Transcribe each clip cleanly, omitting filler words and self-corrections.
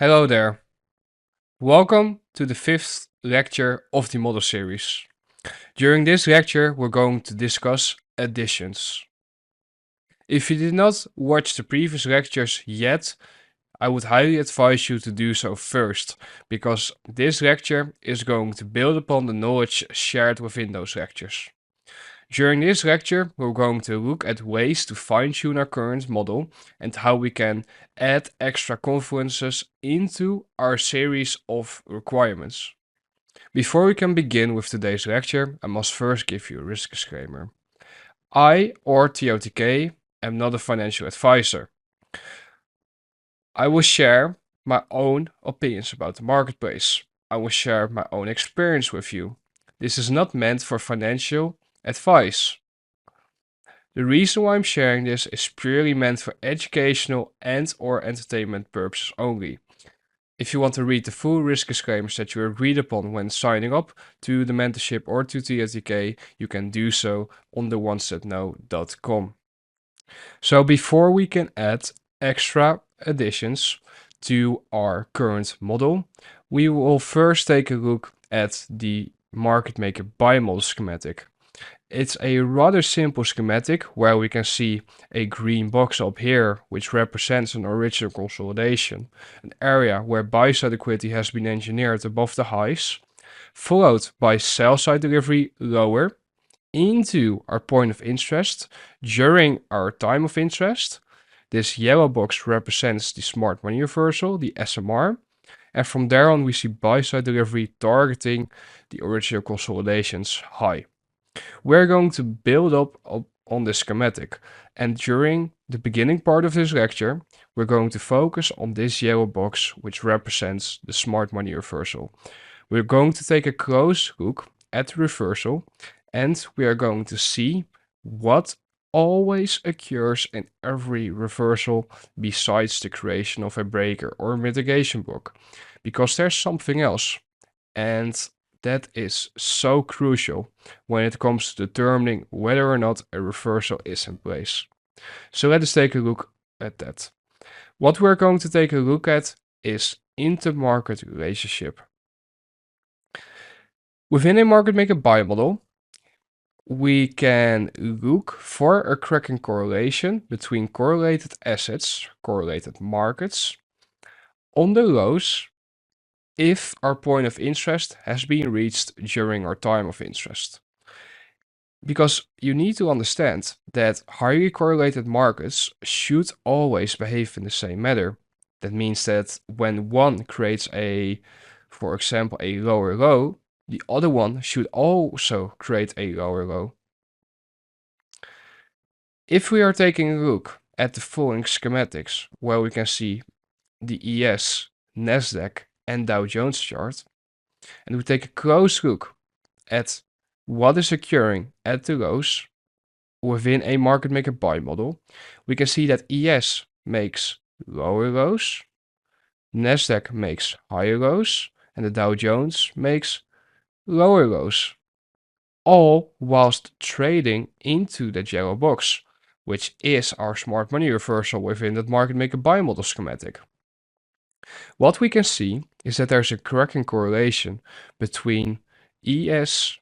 Hello there. Welcome to the fifth lecture of the model series. During this lecture, we're going to discuss additions. If you did not watch the previous lectures yet, I would highly advise you to do so first, because this lecture is going to build upon the knowledge shared within those lectures. During this lecture, we're going to look at ways to fine-tune our current model and how we can add extra confluences into our series of requirements. Before we can begin with today's lecture, I must first give you a risk disclaimer. I, or TOTK, am not a financial advisor. I will share my own opinions about the marketplace. I will share my own experience with you. This is not meant for financial advice. The reason why I'm sharing this is purely meant for educational and/or entertainment purposes only. If you want to read the full risk disclaimers that you agreed upon when signing up to the mentorship or to TSDK, you can do so on theonesthatknow.com. So before we can add extra additions to our current model, we will first take a look at the market maker buy model schematic. It's a rather simple schematic where we can see a green box up here, which represents an original consolidation, an area where buy side liquidity has been engineered above the highs, followed by sell side delivery lower into our point of interest during our time of interest. This yellow box represents the smart money reversal, the SMR, and from there on we see buy side delivery targeting the original consolidation's high. We're going to build up on this schematic, and during the beginning part of this lecture, we're going to focus on this yellow box, which represents the smart money reversal. We're going to take a close look at the reversal, and we are going to see what always occurs in every reversal besides the creation of a breaker or mitigation block, because there's something else, and that is so crucial when it comes to determining whether or not a reversal is in place. So let us take a look at that. What we're going to take a look at is inter-market relationship. Within a market maker buy model, we can look for a cracking correlation between correlated assets, correlated markets, on the lows if our point of interest has been reached during our time of interest. Because you need to understand that highly correlated markets should always behave in the same manner. That means that when one creates for example, a lower low, the other one should also create a lower low. If we are taking a look at the following schematics, where we can see the ES, Nasdaq, and Dow Jones chart, and we take a close look at what is occurring at the lows within a market maker buy model, we can see that ES makes lower lows, Nasdaq makes higher lows, and the Dow Jones makes lower lows, all whilst trading into the yellow box, which is our smart money reversal within that market maker buy model schematic. What we can see is that there's a cracking correlation between ES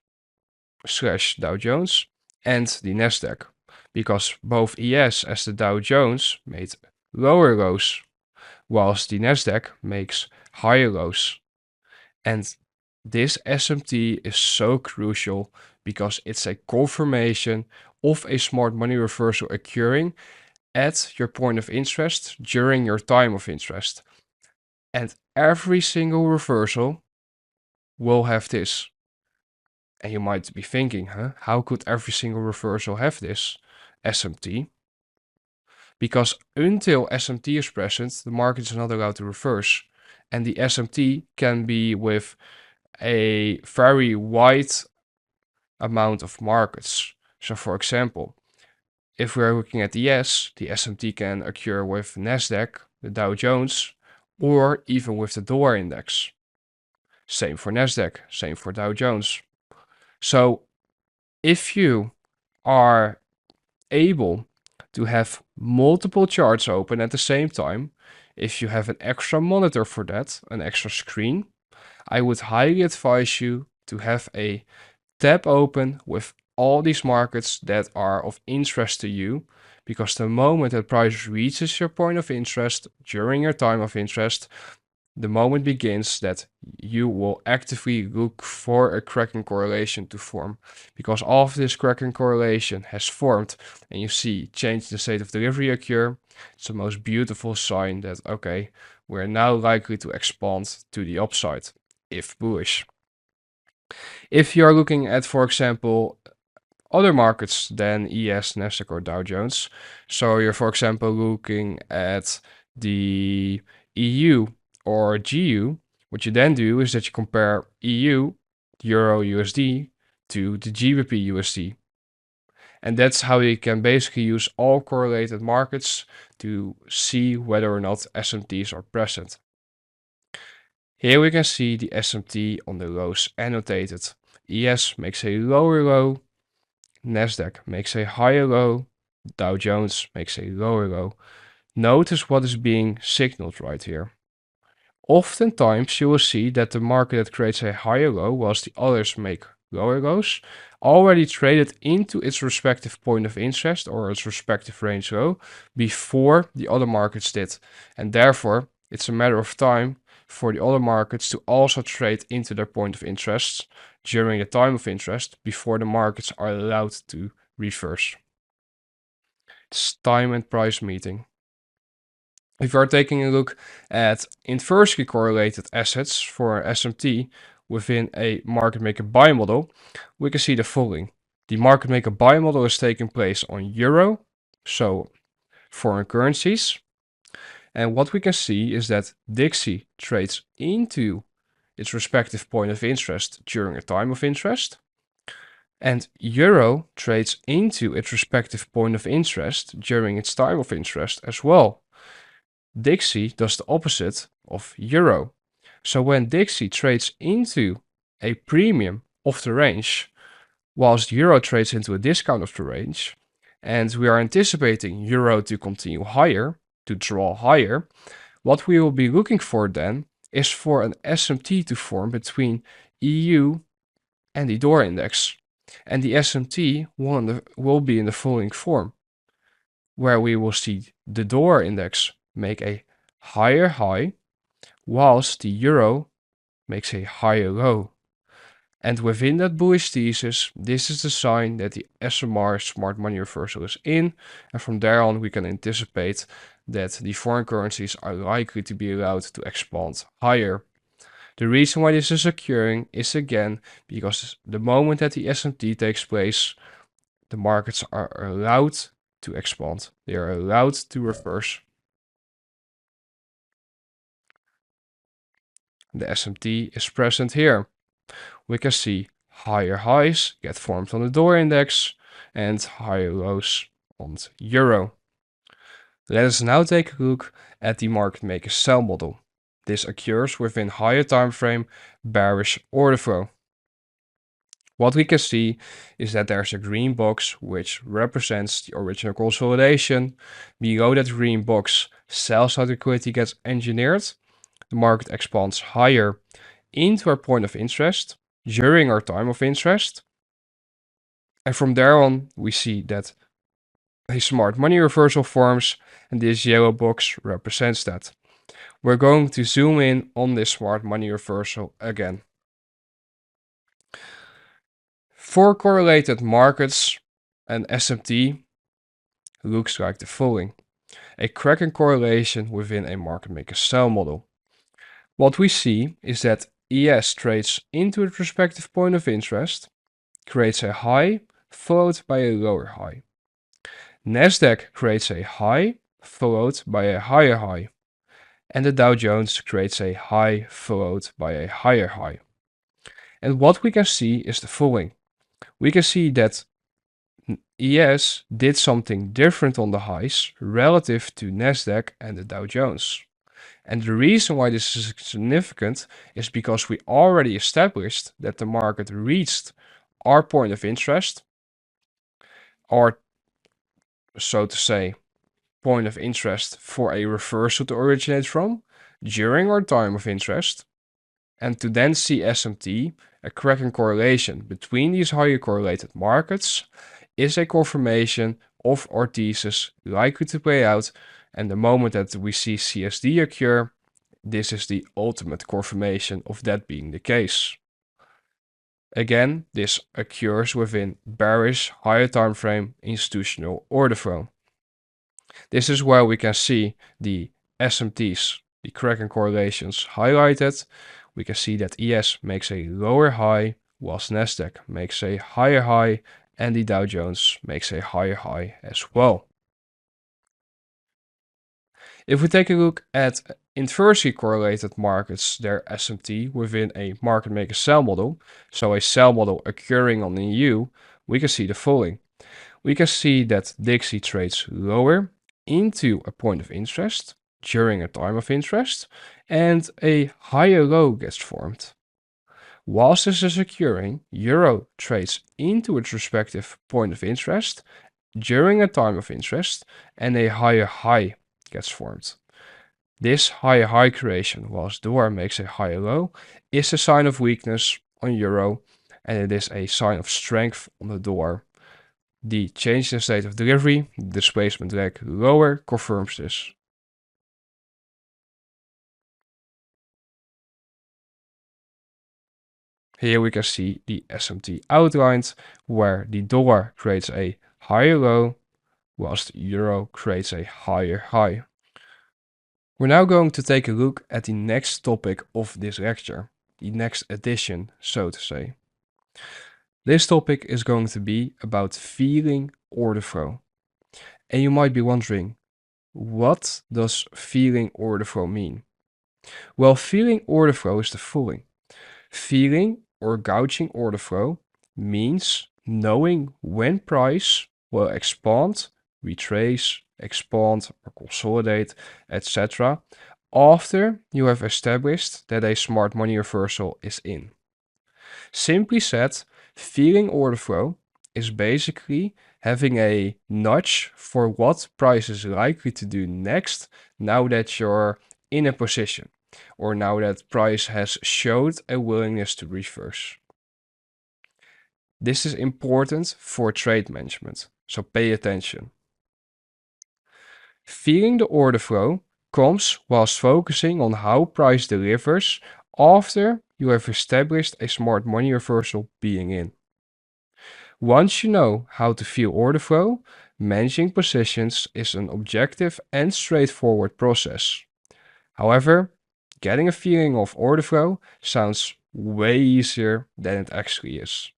slash Dow Jones and the Nasdaq, because both ES as the Dow Jones made lower lows, whilst the Nasdaq makes higher lows. And this SMT is so crucial because it's a confirmation of a smart money reversal occurring at your point of interest during your time of interest. And every single reversal will have this. And you might be thinking, how could every single reversal have this SMT? Because until SMT is present, the market is not allowed to reverse. And the SMT can be with a very wide amount of markets. So for example, if we're looking at the SMT can occur with Nasdaq, the Dow Jones, or even with the dollar index. Same for Nasdaq, same for Dow Jones. So if you are able to have multiple charts open at the same time, If you have an extra monitor for that, an extra screen, I would highly advise you to have a tab open with all these markets that are of interest to you, because the moment that price reaches your point of interest during your time of interest, the moment begins that you will actively look for a cracking correlation to form. Because after this cracking correlation has formed and you see change in the state of delivery occur, it's the most beautiful sign that, okay, we're now likely to expand to the upside, if bullish. If you're looking at, for example, other markets than ES, Nasdaq, or Dow Jones, so you're, for example, looking at the EU or GU, what you then do is that you compare EU, Euro USD, to the GBP USD. And that's how you can basically use all correlated markets to see whether or not SMTs are present. Here we can see the SMT on the lows annotated. ES makes a lower low, Nasdaq makes a higher low, Dow Jones makes a lower low. Notice what is being signaled right here. Oftentimes you will see that the market that creates a higher low whilst the others make lower lows already traded into its respective point of interest or its respective range low before the other markets did. And therefore it's a matter of time for the other markets to also trade into their point of interest during the time of interest before the markets are allowed to reverse. It's time and price meeting. If you are taking a look at inversely correlated assets for SMT within a market maker buy model, we can see the following. The market maker buy model is taking place on euro, so foreign currencies. And what we can see is that Dixie trades into its respective point of interest during a time of interest. And euro trades into its respective point of interest during its time of interest as well. Dixie does the opposite of euro. So when Dixie trades into a premium of the range, whilst euro trades into a discount of the range, and we are anticipating euro to continue higher, to draw higher, what we will be looking for then is for an SMT to form between EU and the DOR index. And the SMT will be in the following form, where we will see the DOR index make a higher high, whilst the euro makes a higher low. And within that bullish thesis, this is the sign that the SMR smart money reversal is in, and from there on we can anticipate that the foreign currencies are likely to be allowed to expand higher. The reason why this is occurring is again because the moment that the SMT takes place, the markets are allowed to expand. They are allowed to reverse. The SMT is present here. We can see higher highs get formed on the DOR index and higher lows on the euro. Let us now take a look at the market maker sell model. This occurs within higher time frame bearish order flow. What we can see is that there's a green box which represents the original consolidation. Below that green box, sell side liquidity gets engineered. The market expands higher into our point of interest during our time of interest. And from there on, we see that a smart money reversal forms, and this yellow box represents that. We're going to zoom in on this smart money reversal again. For correlated markets, an SMT looks like the following. A cracking correlation within a market maker sell model. What we see is that ES trades into its respective point of interest, creates a high, followed by a lower high. Nasdaq creates a high, followed by a higher high. And the Dow Jones creates a high, followed by a higher high. And what we can see is the following. We can see that ES did something different on the highs relative to Nasdaq and the Dow Jones. And the reason why this is significant is because we already established that the market reached our point of interest, or so to say, point of interest for a reversal to originate from during our time of interest, and to then see SMT, a cracking correlation between these highly correlated markets, is a confirmation of our thesis likely to play out, and the moment that we see CSD occur, this is the ultimate confirmation of that being the case. Again, this occurs within bearish higher time frame institutional order flow. This is where we can see the SMTs, the cracking correlations highlighted. We can see that ES makes a lower high, whilst Nasdaq makes a higher high, and the Dow Jones makes a higher high as well. If we take a look at inversely correlated markets, their SMT within a market maker sell model, so a sell model occurring on the EU, we can see the following. We can see that Dixie trades lower into a point of interest during a time of interest, and a higher low gets formed. Whilst this is occurring, Euro trades into its respective point of interest during a time of interest, and a higher high gets formed. This higher high creation, whilst dollar makes a higher low, is a sign of weakness on Euro, and it is a sign of strength on the dollar. The change in state of delivery, the displacement leg lower, confirms this. Here we can see the SMT outlined, where the dollar creates a higher low, whilst Euro creates a higher high. We're now going to take a look at the next topic of this lecture, the next edition, so to say. This topic is going to be about feeling order flow. And you might be wondering, what does feeling order flow mean? Well, feeling order flow is the following. Feeling or gouging order flow means knowing when price will expand, retrace, expand or consolidate, etc. after you have established that a smart money reversal is in. Simply said, feeling order flow is basically having a nudge for what price is likely to do next now that you're in a position, or now that price has showed a willingness to reverse. This is important for trade management, so pay attention. Feeling the order flow comes whilst focusing on how price delivers after you have established a smart money reversal being in. Once you know how to feel order flow, managing positions is an objective and straightforward process. However, getting a feeling of order flow sounds way easier than it actually is.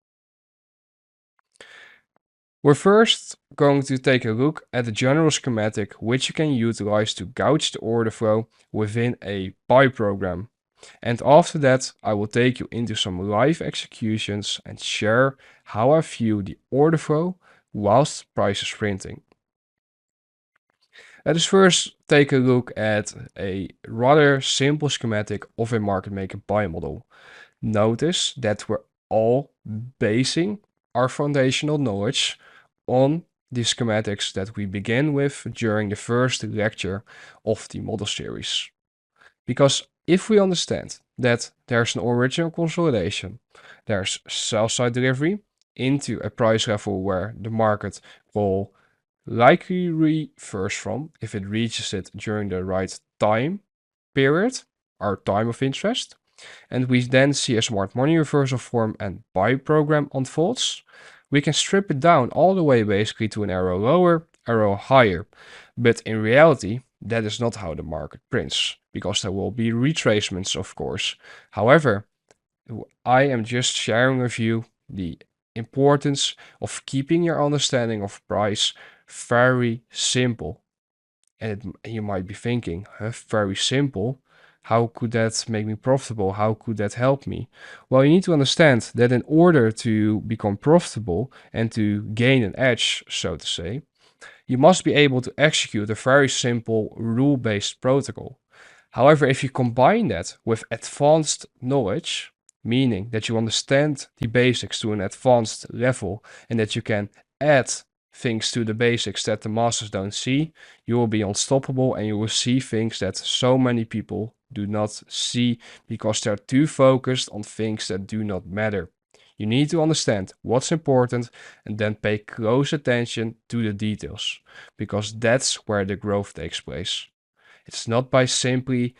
We're first going to take a look at the general schematic which you can utilize to gauge the order flow within a buy program. And after that, I will take you into some live executions and share how I view the order flow whilst price is printing. Let us first take a look at a rather simple schematic of a market maker buy model. Notice that we're all basing our foundational knowledge on the schematics that we begin with during the first lecture of the model series. Because if we understand that there's an original consolidation, there's sell side delivery into a price level where the market will likely reverse from if it reaches it during the right time period, our time of interest, and we then see a smart money reversal form and buy program unfolds, we can strip it down all the way basically to an arrow lower, arrow higher. But in reality, that is not how the market prints, because there will be retracements, of course. However, I am just sharing with you the importance of keeping your understanding of price very simple. And you might be thinking, very simple? How could that make me profitable? How could that help me? Well, you need to understand that in order to become profitable and to gain an edge, so to say, you must be able to execute a very simple rule-based protocol. However, if you combine that with advanced knowledge, meaning that you understand the basics to an advanced level and that you can add things to the basics that the masses don't see, you will be unstoppable and you will see things that so many people do not see because they're too focused on things that do not matter. You need to understand what's important and then pay close attention to the details because that's where the growth takes place. It's not by simply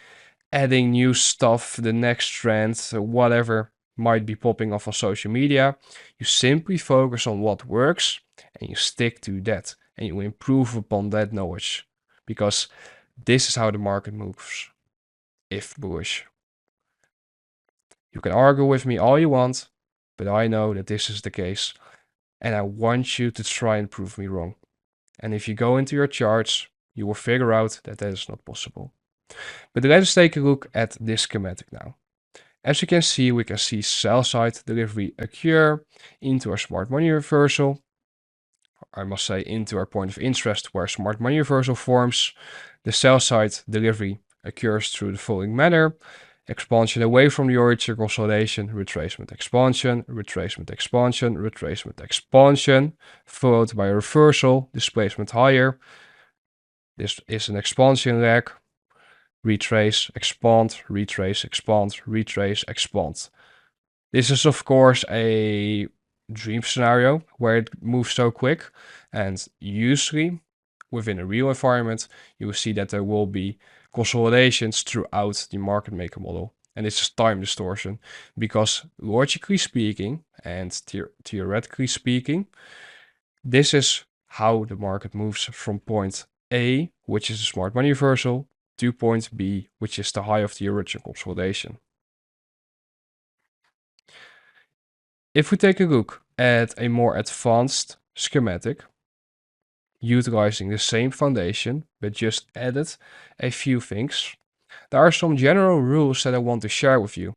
adding new stuff, the next trend, whatever might be popping off on social media. You simply focus on what works and you stick to that and you improve upon that knowledge because this is how the market moves, if bullish. You can argue with me all you want, but I know that this is the case and I want you to try and prove me wrong. And if you go into your charts, you will figure out that that is not possible. But let us take a look at this schematic now. As you can see, we can see sell side delivery occur into our smart money reversal. I must say into our point of interest where smart money reversal forms. The sell side delivery occurs through the following manner. Expansion away from the origin, consolidation, retracement, expansion, retracement, expansion, retracement, expansion, followed by a reversal, displacement higher. This is an expansion leg. Retrace, expand, retrace, expand, retrace, expand. This is of course a dream scenario where it moves so quick, and usually within a real environment you will see that there will be consolidations throughout the market maker model, and this is time distortion because logically speaking and theoretically speaking, this is how the market moves from point A, which is a smart money reversal, to point B, which is the high of the original consolidation. If we take a look at a more advanced schematic, utilizing the same foundation, but just added a few things, there are some general rules that I want to share with you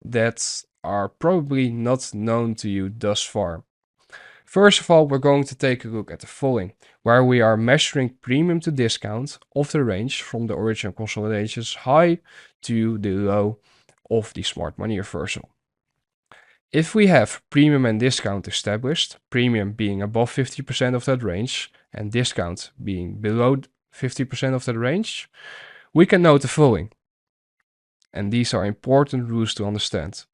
that are probably not known to you thus far. First of all, we're going to take a look at the following, where we are measuring premium to discount of the range from the original consolidation's high to the low of the smart money reversal. If we have premium and discount established, premium being above 50% of that range and discount being below 50% of that range, we can note the following. And these are important rules to understand.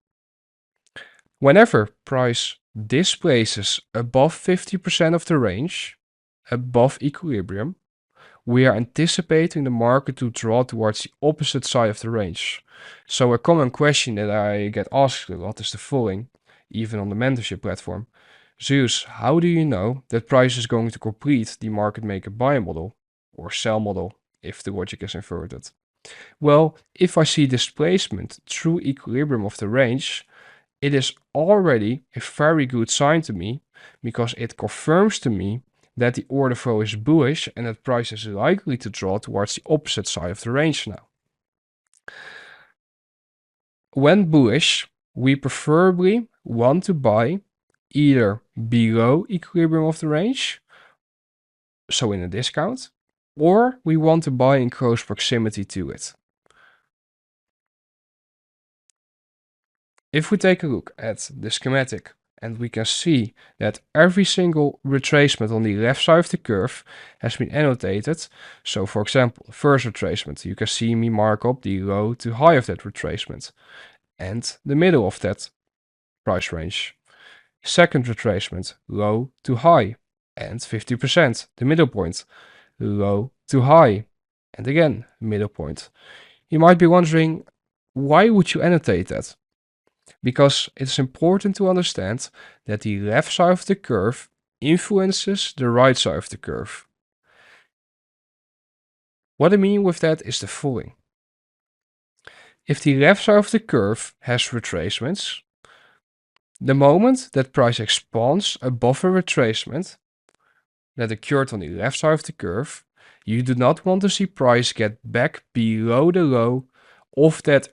Whenever price displaces above 50% of the range, above equilibrium, we are anticipating the market to draw towards the opposite side of the range. So a common question that I get asked a lot is the following, even on the mentorship platform. Zeus, how do you know that price is going to complete the market maker buy model or sell model if the logic is inverted? Well, if I see displacement through equilibrium of the range, it is already a very good sign to me because it confirms to me that the order flow is bullish and that price is likely to draw towards the opposite side of the range now. When bullish, we preferably want to buy either below equilibrium of the range, so in a discount, or we want to buy in close proximity to it. If we take a look at the schematic and we can see that every single retracement on the left side of the curve has been annotated. So for example, first retracement, you can see me mark up the low to high of that retracement and the middle of that price range. Second retracement, low to high and 50%, the middle point, low to high and again, middle point. You might be wondering, why would you annotate that? Because it's important to understand that the left side of the curve influences the right side of the curve. What I mean with that is the following. If the left side of the curve has retracements, the moment that price expands above a retracement that occurred on the left side of the curve, you do not want to see price get back below the low of that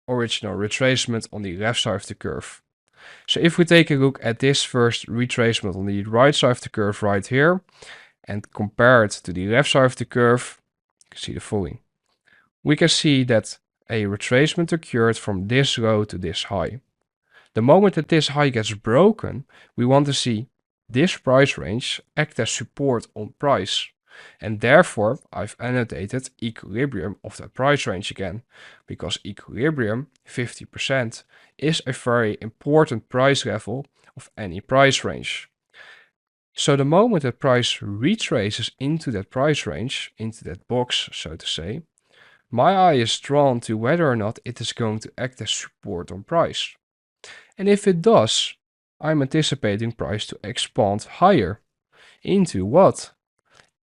original retracement on the left side of the curve. So if we take a look at this first retracement on the right side of the curve right here and compare it to the left side of the curve, you can see the following. We can see that a retracement occurred from this low to this high. The moment that this high gets broken, we want to see This price range acts as support on price, and therefore I've annotated equilibrium of that price range again, because equilibrium 50% is a very important price level of any price range. So the moment that price retraces into that price range, into that box, so to say, my eye is drawn to whether or not it is going to act as support on price. And if it does, I'm anticipating price to expand higher. Into what?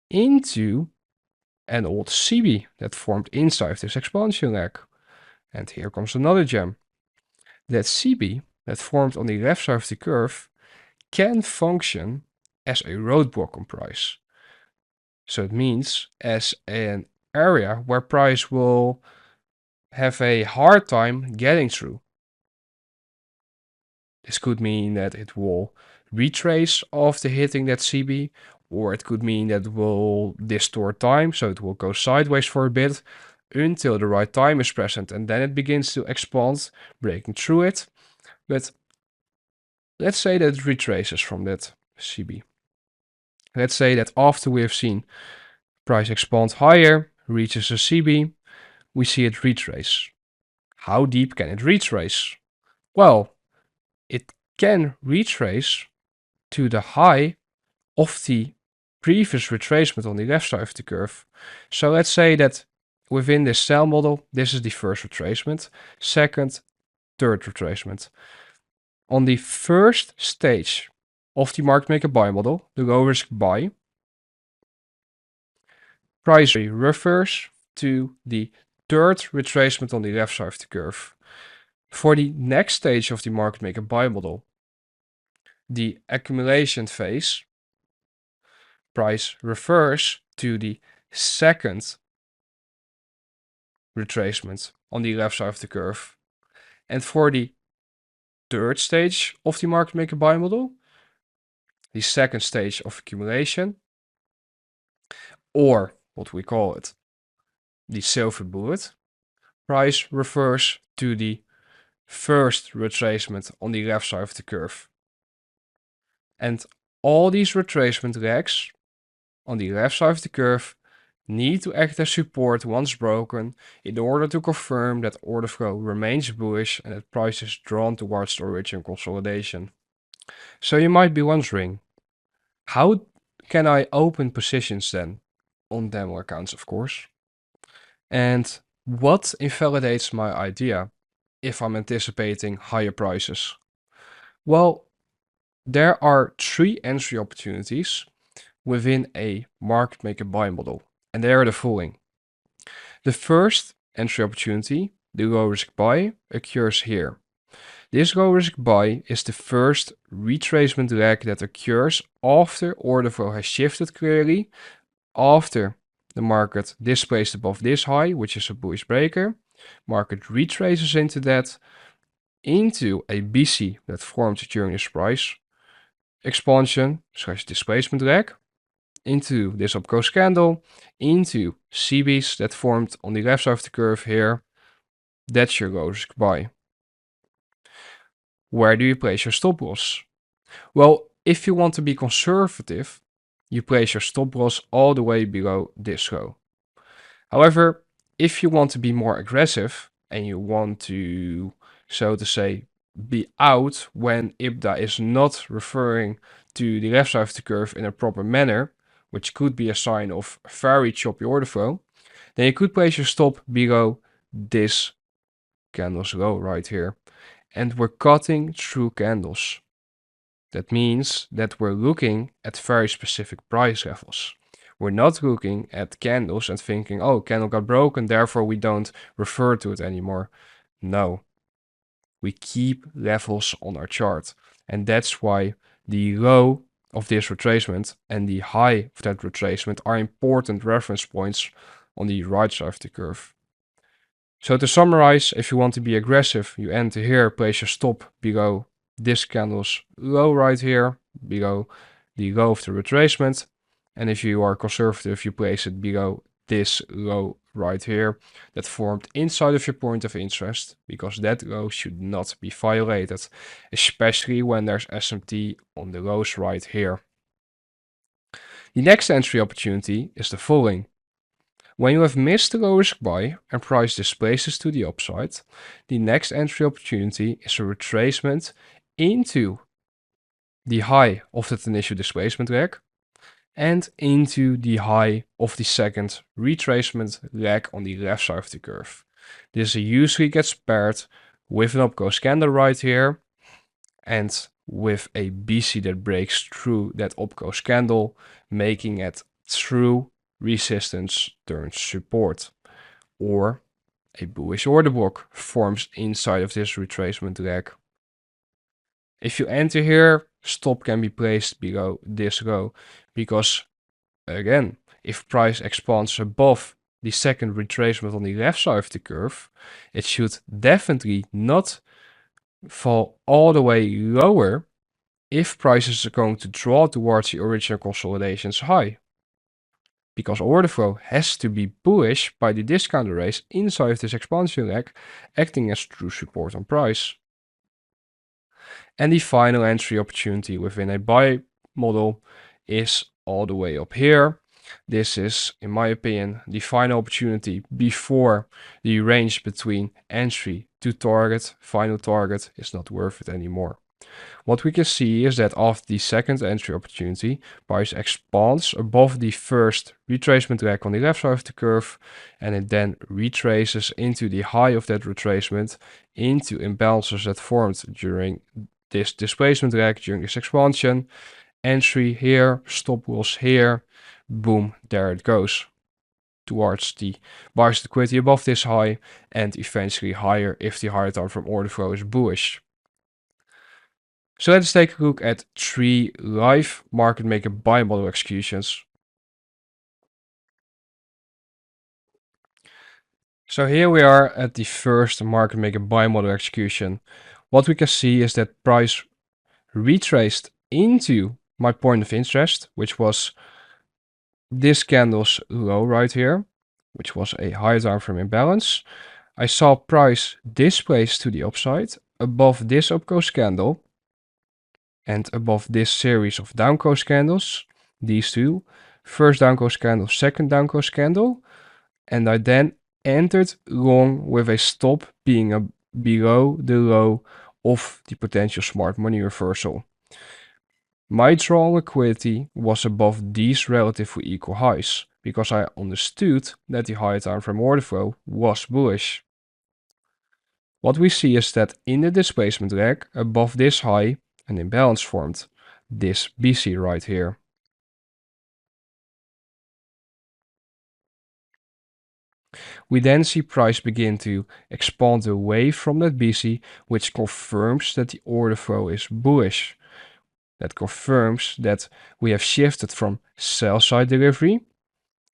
Into an old CB that formed inside this expansion leg. And here comes another gem. That CB that formed on the left side of the curve can function as a roadblock on price. So it means as an area where price will have a hard time getting through. This could mean that it will retrace after hitting that CB, or it could mean that it will distort time, so it will go sideways for a bit until the right time is present, and then it begins to expand, breaking through it. But let's say that it retraces from that CB. Let's say that after we have seen price expand higher, reaches a CB, we see it retrace. How deep can it retrace? Well, it can retrace to the high of the previous retracement on the left side of the curve. So let's say that within this cell model, this is the first retracement, second, third retracement. On the first stage of the market maker buy model, the low risk buy, price refers to the third retracement on the left side of the curve. For the next stage of the market maker buy model, the accumulation phase, price refers to the second retracement on the left side of the curve. And for the third stage of the market maker buy model, the second stage of accumulation, or what we call it, the silver bullet, price refers to the first retracement on the left side of the curve. And all these retracement legs on the left side of the curve need to act as support once broken in order to confirm that order flow remains bullish and that price is drawn towards the original consolidation. So you might be wondering, how can I open positions then? On demo accounts, of course. And what invalidates my idea if I'm anticipating higher prices? Well, there are 3 entry opportunities within a market maker buy model, and they are the following. The first entry opportunity, the low risk buy, occurs here. This low risk buy is the first retracement leg that occurs after order flow has shifted clearly, after the market displaced above this high, which is a bullish breaker. Market retraces into that, into a BC that formed during this price expansion / displacement leg, into this upclose candle, into CBs that formed on the left side of the curve here. That's your low risk buy. Where do you place your stop loss? Well, if you want to be conservative, you place your stop loss all the way below this low. However, if you want to be more aggressive and you want to, so to say, be out when IBDA is not referring to the left side of the curve in a proper manner, which could be a sign of very choppy order flow, then you could place your stop below this candle's low right here. And we're cutting through candles. That means that we're looking at very specific price levels. We're not looking at candles and thinking, oh, candle got broken, therefore we don't refer to it anymore. No, we keep levels on our chart. And that's why the low of this retracement and the high of that retracement are important reference points on the right side of the curve. So to summarize, if you want to be aggressive, you enter here, place your stop below this candle's low right here, below the low of the retracement. And if you are conservative, you place it below this low right here that formed inside of your point of interest, because that low should not be violated, especially when there's SMT on the lows right here. The next entry opportunity is the following. When you have missed the low risk buy and price displaces to the upside, the next entry opportunity is a retracement into the high of that initial displacement leg and into the high of the second retracement leg on the left side of the curve. This usually gets paired with an upgoes candle right here and with a BC that breaks through that upgoes candle, making it through resistance turns support, or a bullish order block forms inside of this retracement leg. If you enter here, stop can be placed below this low, because again, if price expands above the second retracement on the left side of the curve, it should definitely not fall all the way lower if prices are going to draw towards the original consolidation's high. Because order flow has to be bullish by the discount raise inside of this expansion leg, acting as true support on price. And the final entry opportunity within a buy model is all the way up here. This is, in my opinion, the final opportunity before the range between entry to target, final target, is not worth it anymore. What we can see is that after the second entry opportunity, price expands above the first retracement leg on the left side of the curve, and it then retraces into the high of that retracement into imbalances that formed during this displacement leg, during this expansion. Entry here, stop loss here, boom, there it goes towards the buyer's liquidity above this high, and eventually higher if the higher time from order flow is bullish. So let's take a look at 3 live market maker buy model executions. So here we are at the first market maker buy model execution. What we can see is that price retraced into my point of interest, which was this candle's low right here, which was a higher time frame imbalance. I saw price displace to the upside above this upgoes candle and above this series of downgoes candles, these two, first downgoes candle, second downgoes candle, and I then entered long with a stop being below the low of the potential smart money reversal. My draw liquidity was above these relatively equal highs, because I understood that the higher time frame order flow was bullish. What we see is that in the displacement leg above this high, an imbalance formed, this BC right here. We then see price begin to expand away from that BC, which confirms that the order flow is bullish. That confirms that we have shifted from sell side delivery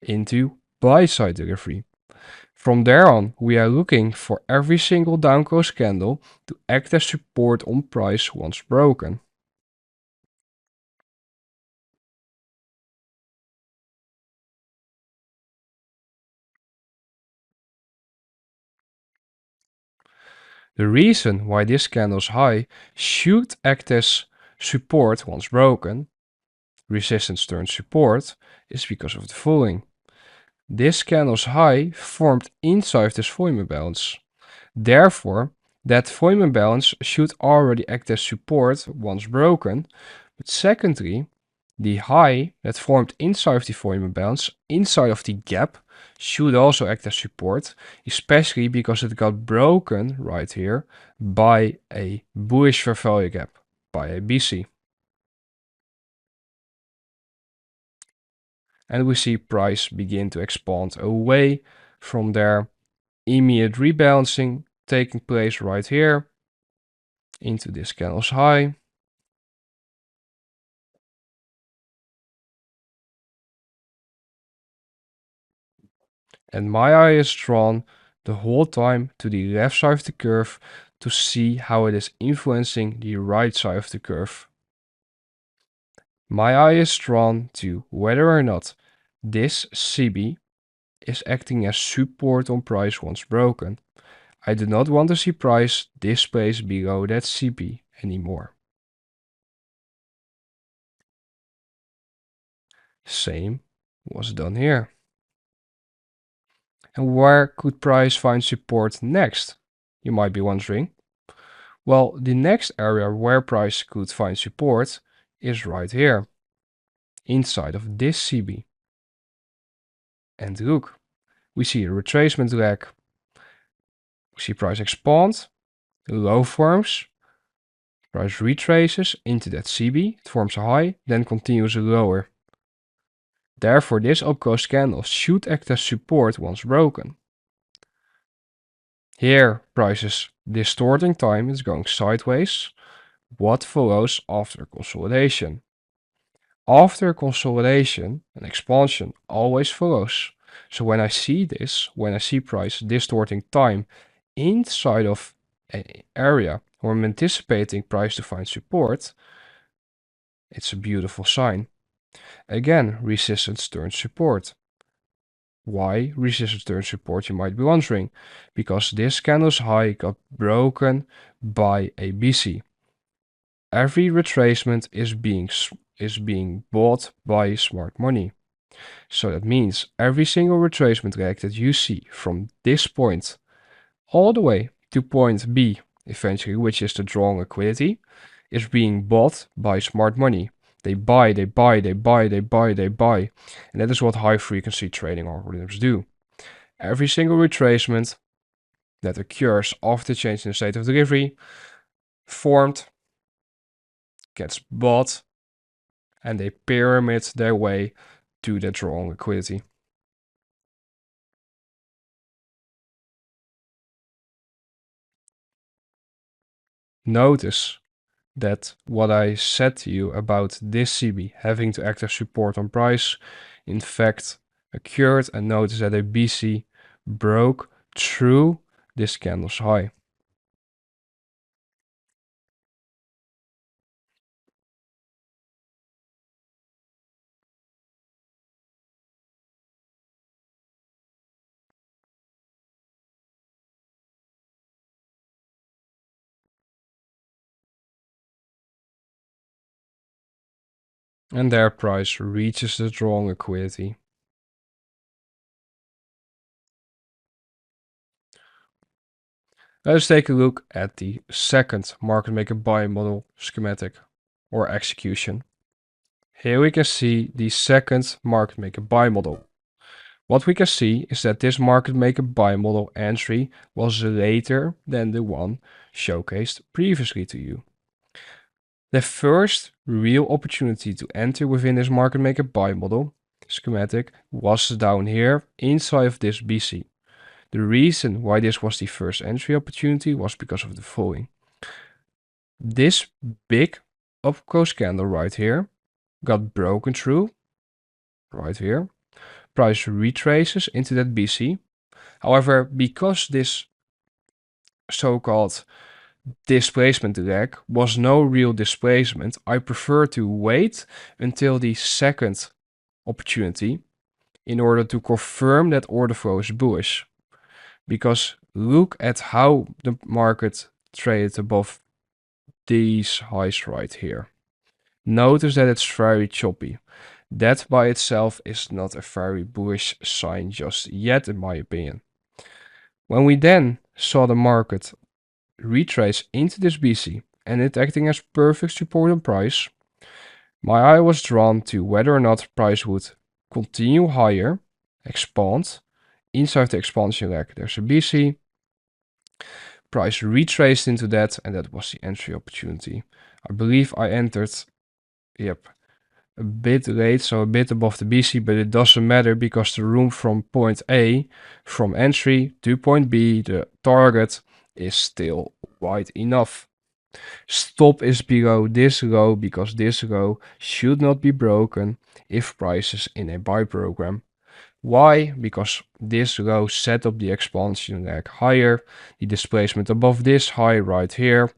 into buy side delivery. From there on, we are looking for every single downgoes candle to act as support on price once broken. The reason why this candle's high should act as support once broken, resistance turns support, is because of the following. This candle's high formed inside this volume imbalance. Therefore, that volume imbalance should already act as support once broken. But secondly, the high that formed inside of the volume imbalance, inside of the gap, should also act as support, especially because it got broken right here by a bullish fair value gap, by a BC. And we see price begin to expand away from there, immediate rebalancing taking place right here into this candle's high. And my eye is drawn the whole time to the left side of the curve to see how it is influencing the right side of the curve. My eye is drawn to whether or not this CB is acting as support on price once broken. I do not want to see price displays below that CB anymore. Same was done here. And where could price find support next? You might be wondering. Well, the next area where price could find support is right here, inside of this CB. And look, we see a retracement leg. We see price expand, low forms, price retraces into that CB, it forms a high, then continues lower. Therefore, this upclose candle should act as support once broken. Here, price is distorting time, it's going sideways. What follows after consolidation? After consolidation, an expansion always follows. So when I see this, when I see price distorting time inside of an area where I'm anticipating price to find support, it's a beautiful sign. Again, resistance turns support. Why resistance turns support, you might be wondering. Because this candle's high got broken by a BC. Every retracement is being bought by smart money. So that means every single retracement leg that you see from this point all the way to point B, eventually, which is the drawn liquidity, is being bought by smart money. They buy, they buy, they buy, they buy, they buy. And that is what high frequency trading algorithms do. Every single retracement that occurs after the change in the state of delivery formed, gets bought, and they pyramid their way to the drawn liquidity. Notice that what I said to you about this CB having to act as support on price, in fact, occurred, and notice that a BC broke through this candle's high. And their price reaches the drawn liquidity. Let's take a look at the second market maker buy model schematic or execution. Here we can see the second market maker buy model. What we can see is that this market maker buy model entry was later than the one showcased previously to you. The first real opportunity to enter within this market maker buy model schematic was down here inside of this BC. The reason why this was the first entry opportunity was because of the following. This big up close candle right here got broken through right here. Price retraces into that BC. However, because this so-called displacement leg was no real displacement, I prefer to wait until the second opportunity in order to confirm that order flow is bullish. Because look at how the market traded above these highs right here. Notice that it's very choppy. That by itself is not a very bullish sign just yet, in my opinion. When we then saw the market retrace into this BC and it acting as perfect support on price, my eye was drawn to whether or not price would continue higher, expand. Inside the expansion leg, there's a BC. Price retraced into that, and that was the entry opportunity. I believe I entered, a bit late, so a bit above the BC, but it doesn't matter because the room from point A, from entry to point B, the target, is still wide enough. Stop is below this low because this low should not be broken if price is in a buy program. Why? Because this low set up the expansion leg higher, the displacement above this high right here,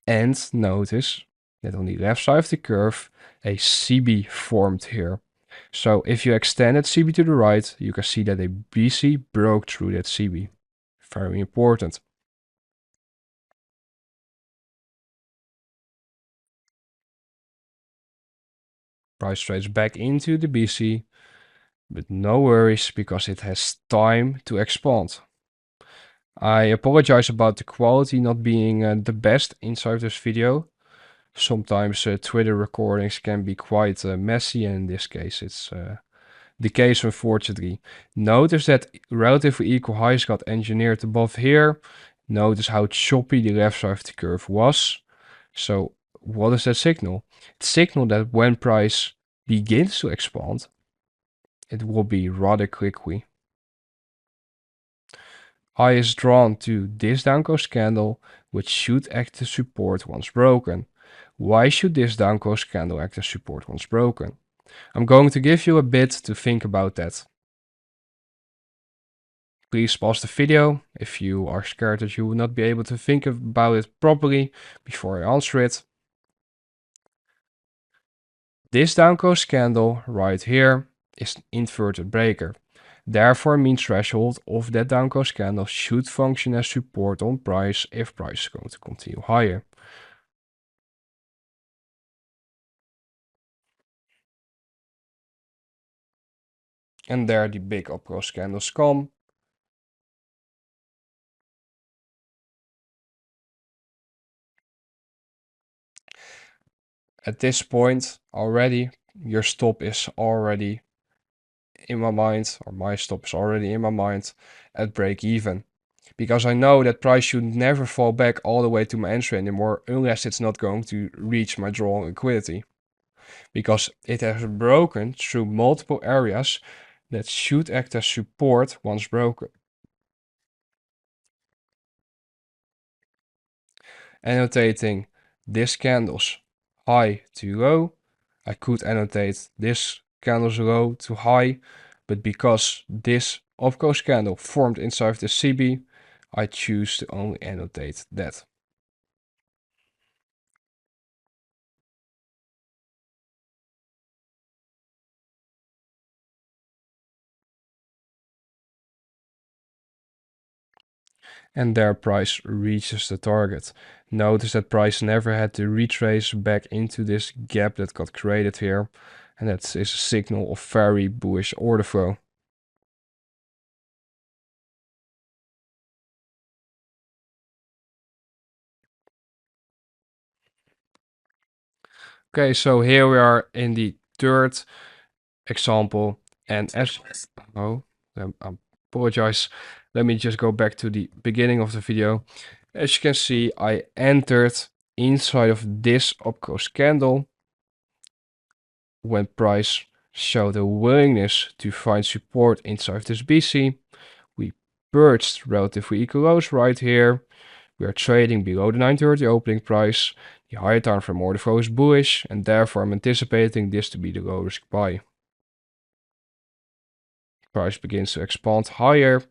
and notice that on the left side of the curve, a CB formed here. So if you extend that CB to the right, you can see that a BC broke through that CB. Very important. Price trades back into the BC, but no worries because it has time to expand. I apologize about the quality not being the best inside this video. Sometimes Twitter recordings can be quite messy, and in this case it's the case, unfortunately. Notice that relatively equal highs got engineered above here. Notice how choppy the left side of the curve was. So what is that signal? It's signal that when price begins to expand, it will be rather quickly. High is drawn to this downclose candle, which should act as support once broken. Why should this downclose candle act as support once broken? I'm going to give you a bit to think about that. Please pause the video if you are scared that you will not be able to think about it properly before I answer it. This downclose candle right here is an inverted breaker. Therefore, mean threshold of that downclose candle should function as support on price if price is going to continue higher. And there the big upclose candles come. At this point already, your stop is already in my mind, or my stop is already in my mind at break even. Because I know that price should never fall back all the way to my entry anymore unless it's not going to reach my draw liquidity. Because it has broken through multiple areas that should act as support once broken. Annotating this candle's high to low, I could annotate this candle's low to high, but because this upclose candle formed inside the CB, I choose to only annotate that. And their price reaches the target. Notice that price never had to retrace back into this gap that got created here, and that is a signal of very bullish order flow. Okay, so here we are in the third example, and as oh, I apologize. Let me just go back to the beginning of the video. As you can see, I entered inside of this upclose candle when price showed a willingness to find support inside this BC. We purged relatively equal lows right here. We are trading below the 930 opening price. The higher time frame order flow is bullish, and therefore I'm anticipating this to be the low risk buy. Price begins to expand higher.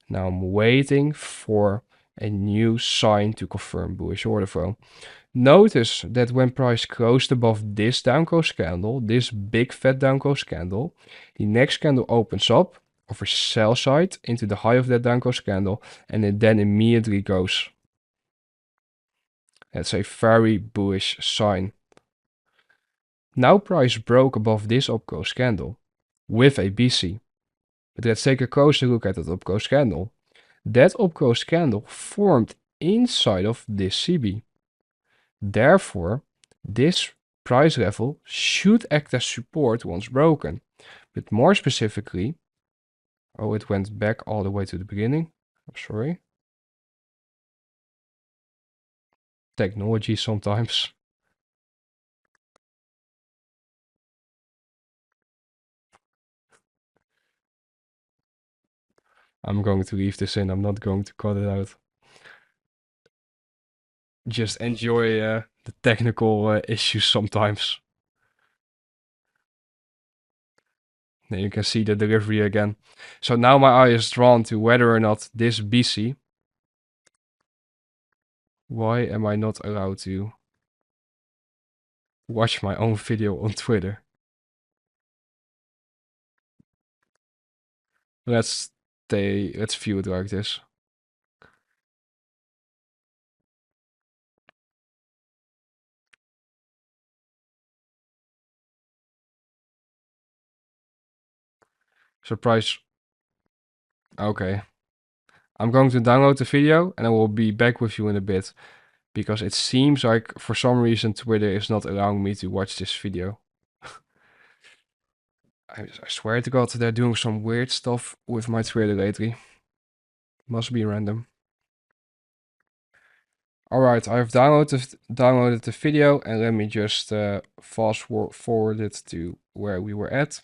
Now I'm waiting for a new sign to confirm bullish order flow. Notice that when price closed above this downclose candle, this big fat downclose candle, the next candle opens up over sell side into the high of that downclose candle, and it then immediately goes. That's a very bullish sign. Now price broke above this upclose candle with a BC. But let's take a closer look at that upclose candle. That upclose candle formed inside of this CB. Therefore, this price level should act as support once broken. But more specifically, oh, it went back all the way to the beginning. I'm sorry. Technology sometimes. I'm going to leave this in. I'm not going to cut it out. Just enjoy the technical issues sometimes. Then you can see the delivery again. So now my eye is drawn to whether or not this BC. Why am I not allowed to watch my own video on Twitter? Let's view it like this. Surprise. Okay. I'm going to download the video and I will be back with you in a bit because it seems like for some reason Twitter is not allowing me to watch this video. I swear to God, they're doing some weird stuff with my Twitter lately. Must be random. Alright, I've downloaded the video and let me just fast forward it to where we were at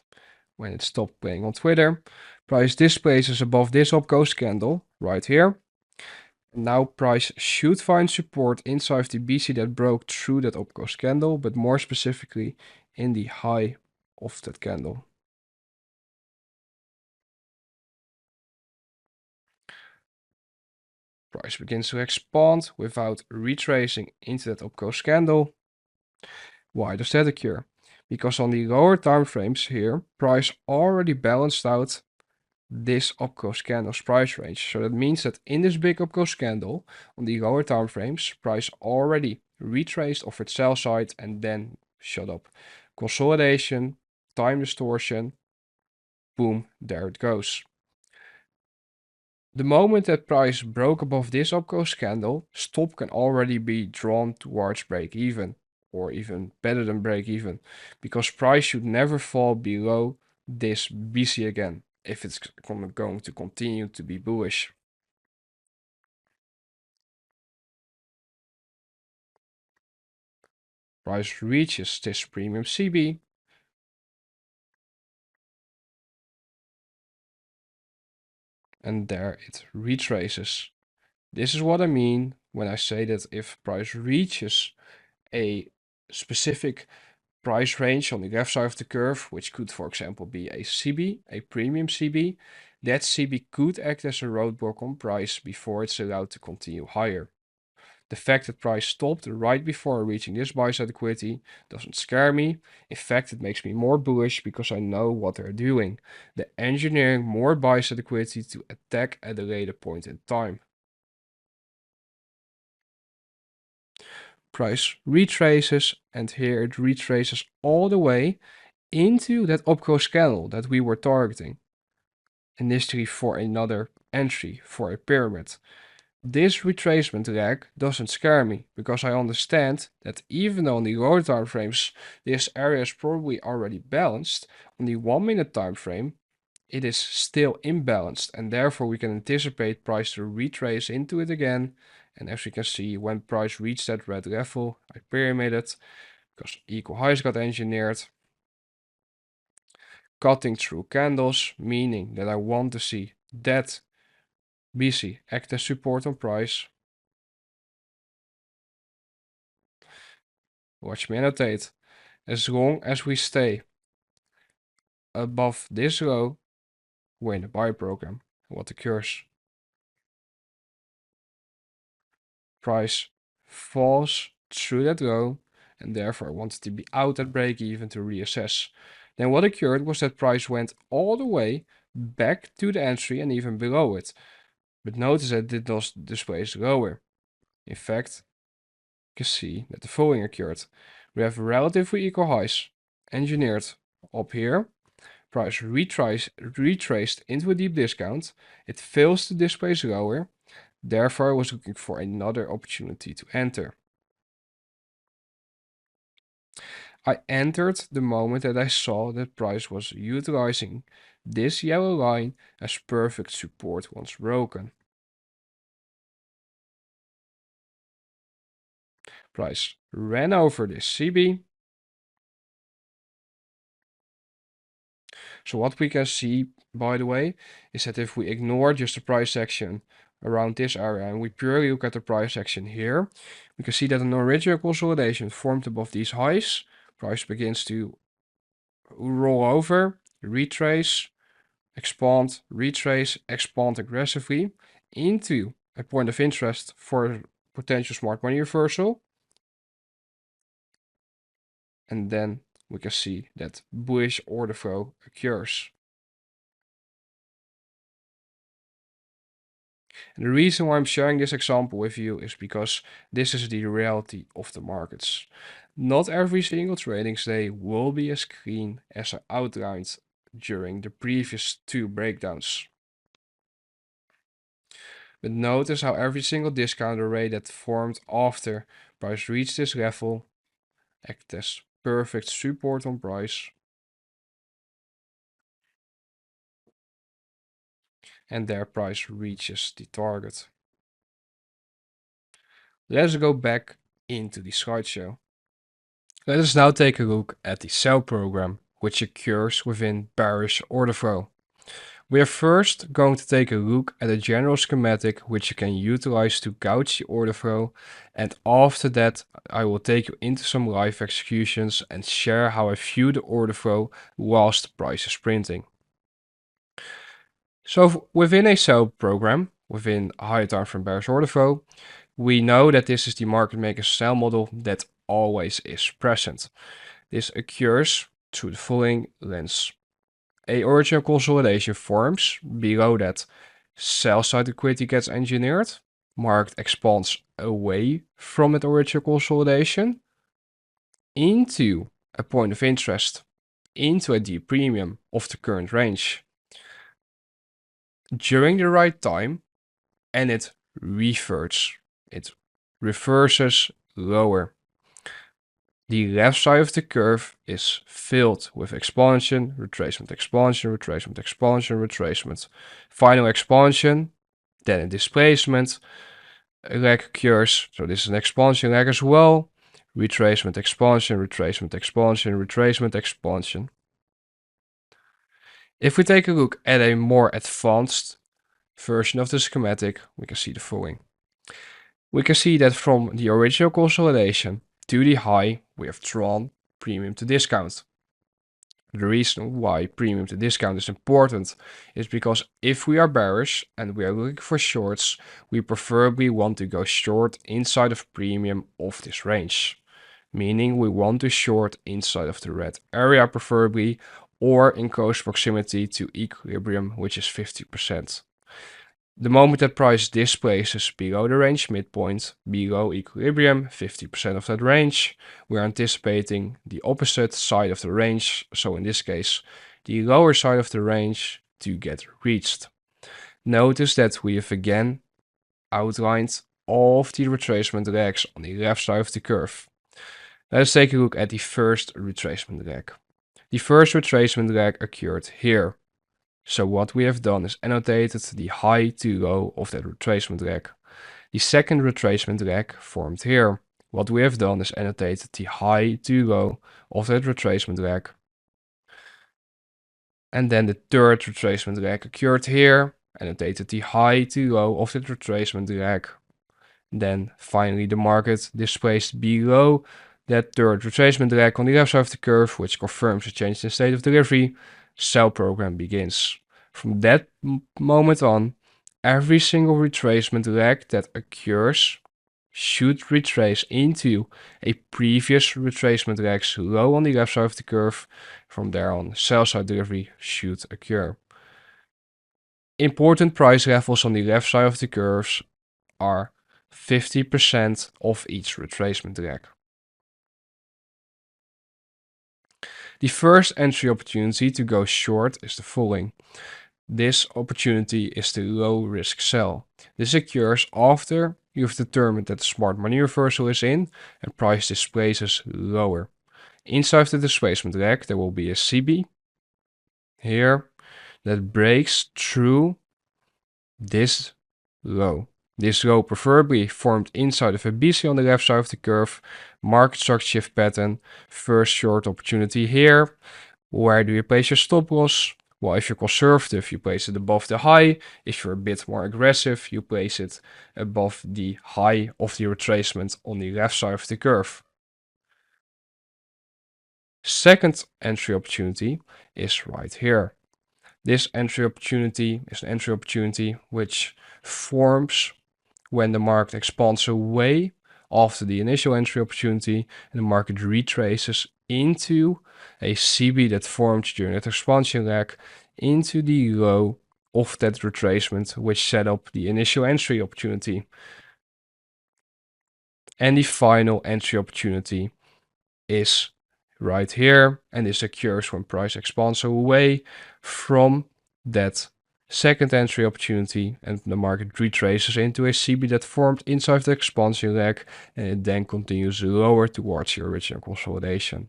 when it stopped playing on Twitter. Price displays is above this opco candle right here. Now price should find support inside the BC that broke through that opco candle, but more specifically in the high of that candle. Price begins to expand without retracing into that opco candle. Why does that occur? Because on the lower time frames here, price already balanced out this opco candle's price range. So that means that in this big opco candle, on the lower time frames, price already retraced off its sell side and then shut up. Consolidation, time distortion, boom, there it goes. The moment that price broke above this opco candle, stop can already be drawn towards break even, or even better than break even, because price should never fall below this BC again if it's going to continue to be bullish. Price reaches this premium CB, and there it retraces. This is what I mean when I say that if price reaches a specific price range on the left side of the curve, which could, for example, be a CB, a premium CB, that CB could act as a roadblock on price before it's allowed to continue higher. The fact that price stopped right before reaching this buy side liquidity doesn't scare me. In fact, it makes me more bullish because I know what they're doing. They're engineering more buy side liquidity to attack at a later point in time. Price retraces, and here it retraces all the way into that opco candle that we were targeting initially for another entry for a pyramid. This retracement lag doesn't scare me because I understand that even though on the lower time frames this area is probably already balanced, on the 1 minute time frame it is still imbalanced and therefore we can anticipate price to retrace into it again. And as you can see, when price reached that red level, I pyramided because equal highs got engineered, cutting through candles, meaning that I want to see that BC act as support on price. Watch me annotate. As long as we stay above this low, we're in the buy program. What occurs? Price falls through that low, and therefore I wanted to be out at break even to reassess. Then what occurred was that price went all the way back to the entry and even below it. But notice that it does display lower. In fact, you can see that the following occurred. We have relatively equal highs engineered up here. Price retraced into a deep discount. It fails to display lower. Therefore, I was looking for another opportunity to enter. I entered the moment that I saw that price was utilizing this yellow line as perfect support once broken. Price ran over this CB. So what we can see, by the way, is that if we ignore just the price action around this area and we purely look at the price action here, we can see that an original consolidation formed above these highs. Price begins to roll over, retrace, expand, retrace, expand aggressively into a point of interest for potential smart money reversal. And then we can see that bullish order flow occurs. And the reason why I'm sharing this example with you is because this is the reality of the markets. Not every single trading day will be as clean as I outlined during the previous two breakdowns. But notice how every single discount array that formed after price reached this level acted as perfect support on price, and their price reaches the target. Let's go back into the slideshow. Let us now take a look at the sell program, which occurs within bearish order flow. We are first going to take a look at a general schematic which you can utilize to gauge the order flow, and after that I will take you into some live executions and share how I view the order flow whilst the price is printing. So within a sell program, within a higher time frame bearish order flow, we know that this is the market maker sell model that always is present. This occurs through the following lens. A original consolidation forms, below that sell side liquidity gets engineered, market expands away from that original consolidation into a point of interest, into a deep premium of the current range during the right time, and it reverts. It reverses lower. The left side of the curve is filled with expansion, retracement, expansion, retracement, expansion, retracement. Final expansion, then a displacement leg occurs. So this is an expansion leg as well. Retracement, expansion, retracement, expansion, retracement, expansion. If we take a look at a more advanced version of the schematic, we can see the following. We can see that from the original consolidation to the high, we have drawn premium to discount. The reason why premium to discount is important is because if we are bearish and we are looking for shorts, we preferably want to go short inside of premium of this range. Meaning we want to short inside of the red area preferably, or in close proximity to equilibrium, which is 50%. The moment that price displaces below the range midpoint, below equilibrium, 50% of that range, we are anticipating the opposite side of the range, so in this case, the lower side of the range, to get reached. Notice that we have again outlined all of the retracement legs on the left side of the curve. Let's take a look at the first retracement leg. The first retracement leg occurred here. So what we have done is annotated the high to low of that retracement leg. The second retracement leg formed here. What we have done is annotated the high to low of that retracement leg. And then the third retracement leg occurred here, annotated the high to low of that retracement leg. Then finally the market displaced below that third retracement leg on the left side of the curve, which confirms a change in state of delivery. Sell program begins. From that moment on, every single retracement leg that occurs should retrace into a previous retracement leg's low on the left side of the curve. From there on, sell side delivery should occur. Important price levels on the left side of the curves are 50% of each retracement leg. The first entry opportunity to go short is the following. This opportunity is the low risk sell. This occurs after you've determined that the smart money reversal is in and price displaces lower. Inside the displacement leg, there will be a CB here that breaks through this low. This low preferably formed inside of a BC on the left side of the curve. Market structure shift pattern. First short opportunity here. Where do you place your stop loss? Well, if you're conservative, you place it above the high. If you're a bit more aggressive, you place it above the high of the retracement on the left side of the curve. Second entry opportunity is right here. This entry opportunity is an entry opportunity which forms when the market expands away after the initial entry opportunity and the market retraces into a CB that formed during that expansion leg into the low of that retracement which set up the initial entry opportunity. And the final entry opportunity is right here, and this occurs when price expands away from that second entry opportunity and the market retraces into a CB that formed inside the expansion leg, and it then continues lower towards the original consolidation.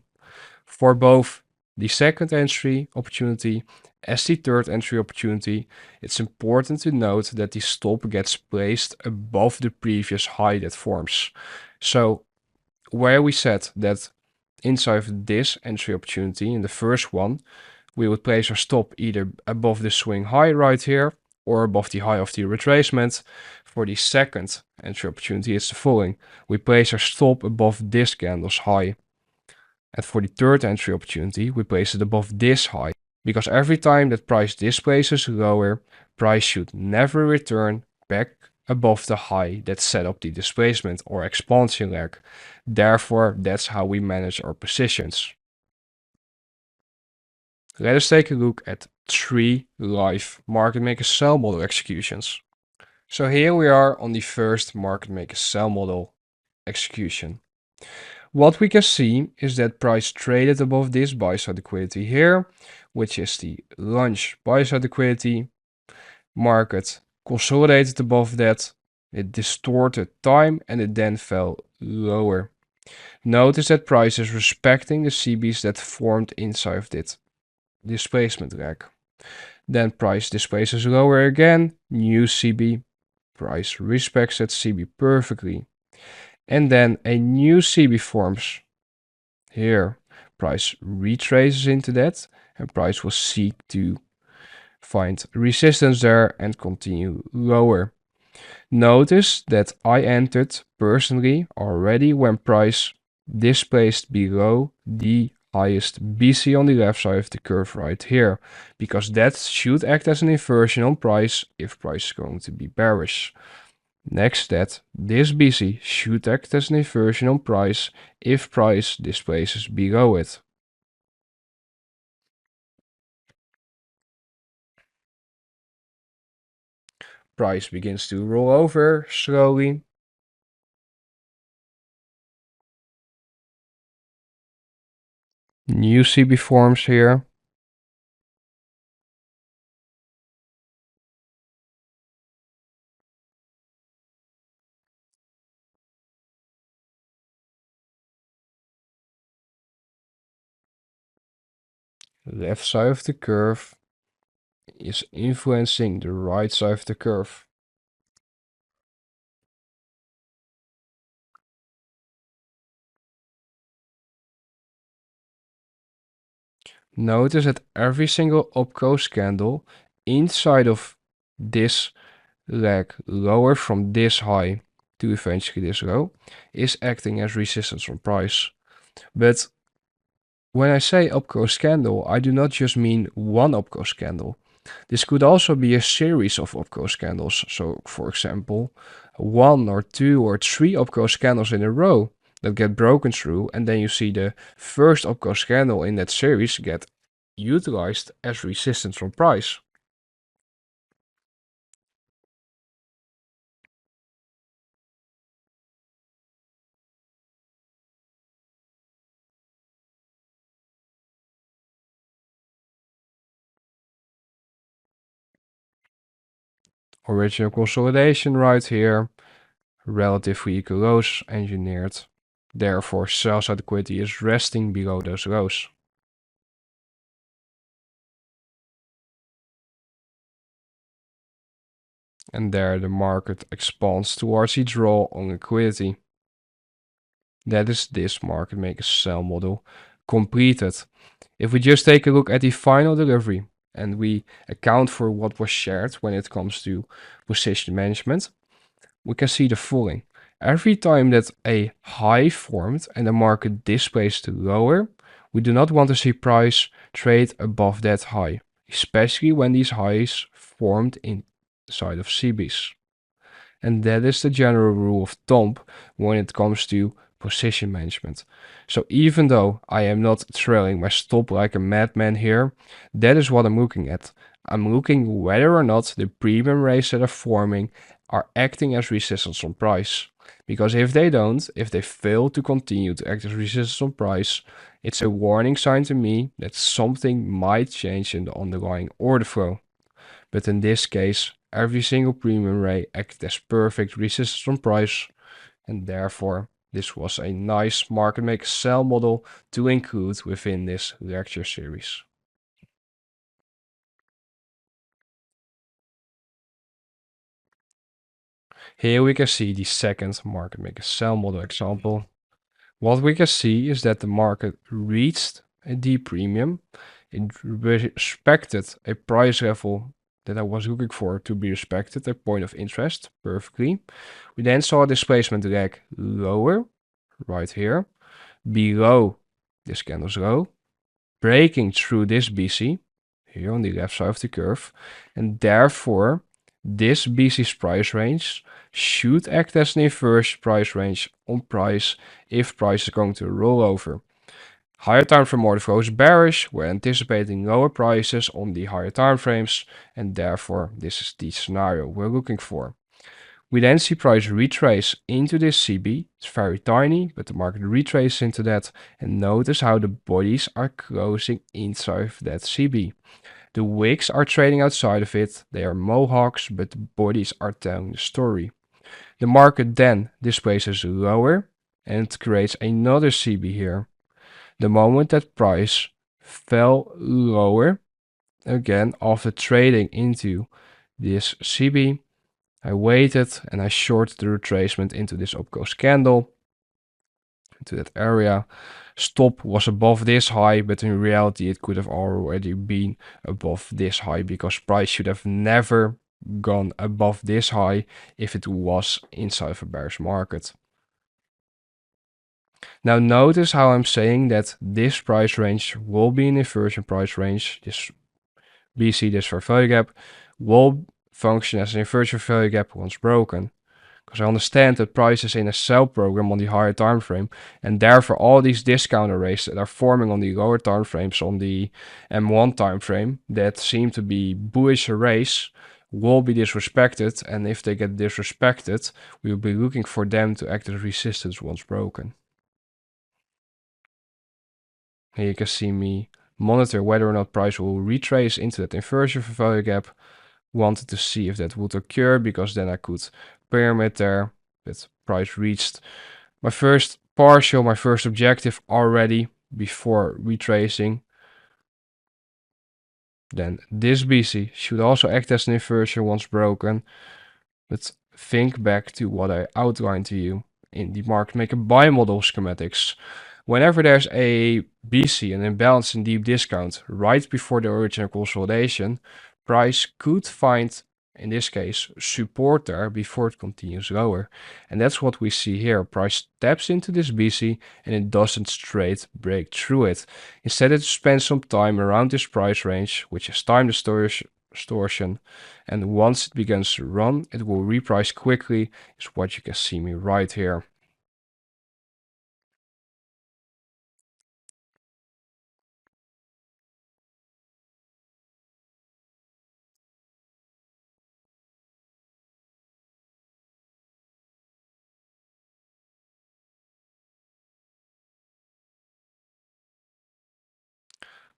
For both the second entry opportunity as the third entry opportunity, it's important to note that the stop gets placed above the previous high that forms. So where we said that inside of this entry opportunity, in the first one, we would place our stop either above the swing high right here or above the high of the retracement. For the second entry opportunity, it's the following. We place our stop above this candle's high. And for the third entry opportunity, we place it above this high. Because every time that price displaces lower, price should never return back above the high that set up the displacement or expansion leg. Therefore, that's how we manage our positions. Let us take a look at 3 live market maker sell model executions. So here we are on the first market maker sell model execution. What we can see is that price traded above this buy side liquidity here, which is the lunch buy side liquidity. Market consolidated above that, it distorted time and it then fell lower. Notice that price is respecting the CBs that formed inside of this displacement leg. Then price displaces lower again, new CB, price respects that CB perfectly. And then a new CB forms. Here, price retraces into that and price will seek to find resistance there and continue lower. Notice that I entered personally already when price displaced below the highest BC on the left side of the curve right here, because that should act as an inversion on price if price is going to be bearish. Next that, this BC should act as an inversion on price if price displaces below it. Price begins to roll over slowly. New CB forms here. Left side of the curve is influencing the right side of the curve. Notice that every single upclose candle inside of this leg lower from this high to eventually this low is acting as resistance on price. But when I say upclose candle, I do not just mean one upclose candle. This could also be a series of upclose candles. So for example, 1 or 2 or 3 upclose candles in a row that get broken through, and then you see the first upclose candle in that series get utilized as resistance from price. Original consolidation right here, relative weak lows engineered. Therefore, sell side liquidity is resting below those lows. And there the market expands towards the draw on liquidity. That is this market maker sell model completed. If we just take a look at the final delivery and we account for what was shared when it comes to position management, we can see the following. Every time that a high formed and the market displays to lower, we do not want to see price trade above that high, especially when these highs formed inside of CBs. And that is the general rule of thumb when it comes to position management. So even though I am not trailing my stop like a madman here, that is what I'm looking at. I'm looking whether or not the premium rays that are forming are acting as resistance on price. Because if they don't, if they fail to continue to act as resistance on price, it's a warning sign to me that something might change in the underlying order flow. But in this case, every single premium ray acted as perfect resistance on price, and therefore this was a nice market maker sell model to include within this lecture series. Here we can see the second market maker sell model example. What we can see is that the market reached a D premium. It respected a price level that I was looking for to be respected, a point of interest, perfectly. We then saw a displacement leg lower, right here, below this candle's low, breaking through this BC, here on the left side of the curve, and therefore this BC's price range should act as an inverse price range on price if price is going to roll over. Higher time frame order flow is bearish, we're anticipating lower prices on the higher time frames, and therefore this is the scenario we're looking for. We then see price retrace into this CB. It's very tiny, but the market retraces into that, and notice how the bodies are closing inside of that CB. The wicks are trading outside of it, they are mohawks, but the bodies are telling the story. The market then displaces lower and creates another CB here. The moment that price fell lower, again after trading into this CB, I waited and I shorted the retracement into this up-close candle, into that area. Stop was above this high, but in reality it could have already been above this high because price should have never gone above this high if it was inside of a bearish market. Now notice how I'm saying that this price range will be an inversion price range. This BC, this fair value gap, will function as an inversion value gap once broken. Because I understand that price is in a sell program on the higher time frame, and therefore all these discount arrays that are forming on the lower time frames on the M1 time frame that seem to be bullish arrays will be disrespected, and if they get disrespected, we will be looking for them to act as resistance once broken. Here you can see me monitor whether or not price will retrace into that inversion value gap. Wanted to see if that would occur because then I could pyramid there, but price reached my first partial, my first objective already before retracing. Then this BC should also act as an inversion once broken, but think back to what I outlined to you in the market maker buy model schematics. Whenever there's a BC, an imbalance in deep discount, right before the original consolidation, price could find, in this case, support there before it continues lower. And that's what we see here. Price taps into this BC and it doesn't straight break through it. Instead, it spends some time around this price range, which is time distortion. And once it begins to run, it will reprice quickly, is what you can see me right here.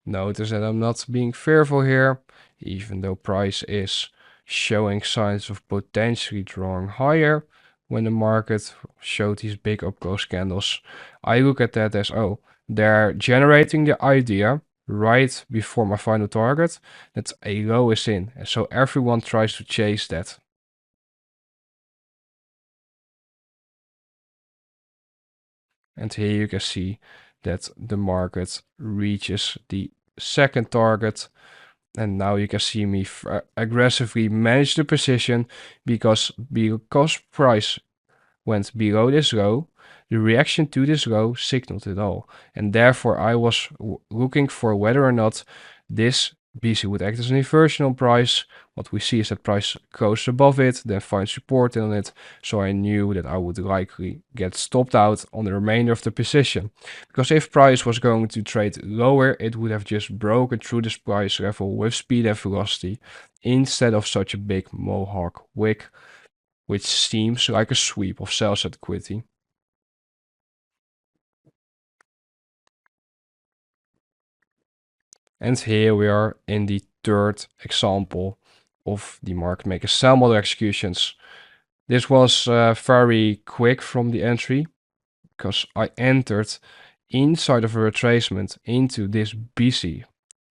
Notice that I'm not being fearful here, even though price is showing signs of potentially drawing higher when the market showed these big up-close candles. I look at that as, oh, they're generating the idea right before my final target that a low is in. And so everyone tries to chase that. And here you can see that the market reaches the second target. And now you can see me aggressively manage the position because price went below this low, the reaction to this low signaled it all. And therefore I was looking for whether or not this BC would act as an inversion on price. What we see is that price goes above it, then finds support on it. So I knew that I would likely get stopped out on the remainder of the position. Because if price was going to trade lower, it would have just broken through this price level with speed and velocity instead of such a big mohawk wick, which seems like a sweep of sales at equity. And here we are in the third example of the market maker sell model executions. This was very quick from the entry because I entered inside of a retracement into this BC,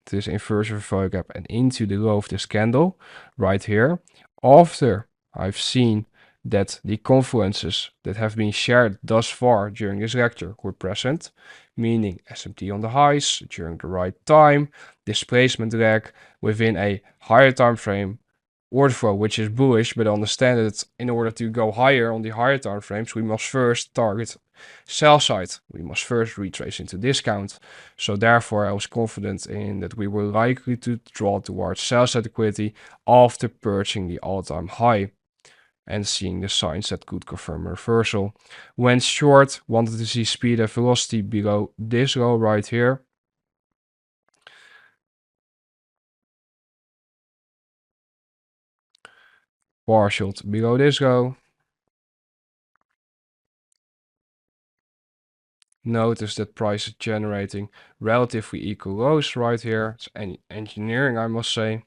this inversion of value gap, and into the low of this candle right here. After I've seen that the confluences that have been shared thus far during this lecture were present, meaning SMT on the highs during the right time, displacement lag within a higher time frame, order flow which is bullish, but understand that in order to go higher on the higher time frames, we must first target sell side. We must first retrace into discount. So therefore, I was confident in that we were likely to draw towards sell side liquidity after purchasing the all-time high and seeing the signs that could confirm a reversal. Went short, wanted to see speed and velocity below this low right here. Partialed below this low. Notice that price is generating relatively equal lows right here. It's engineering, I must say.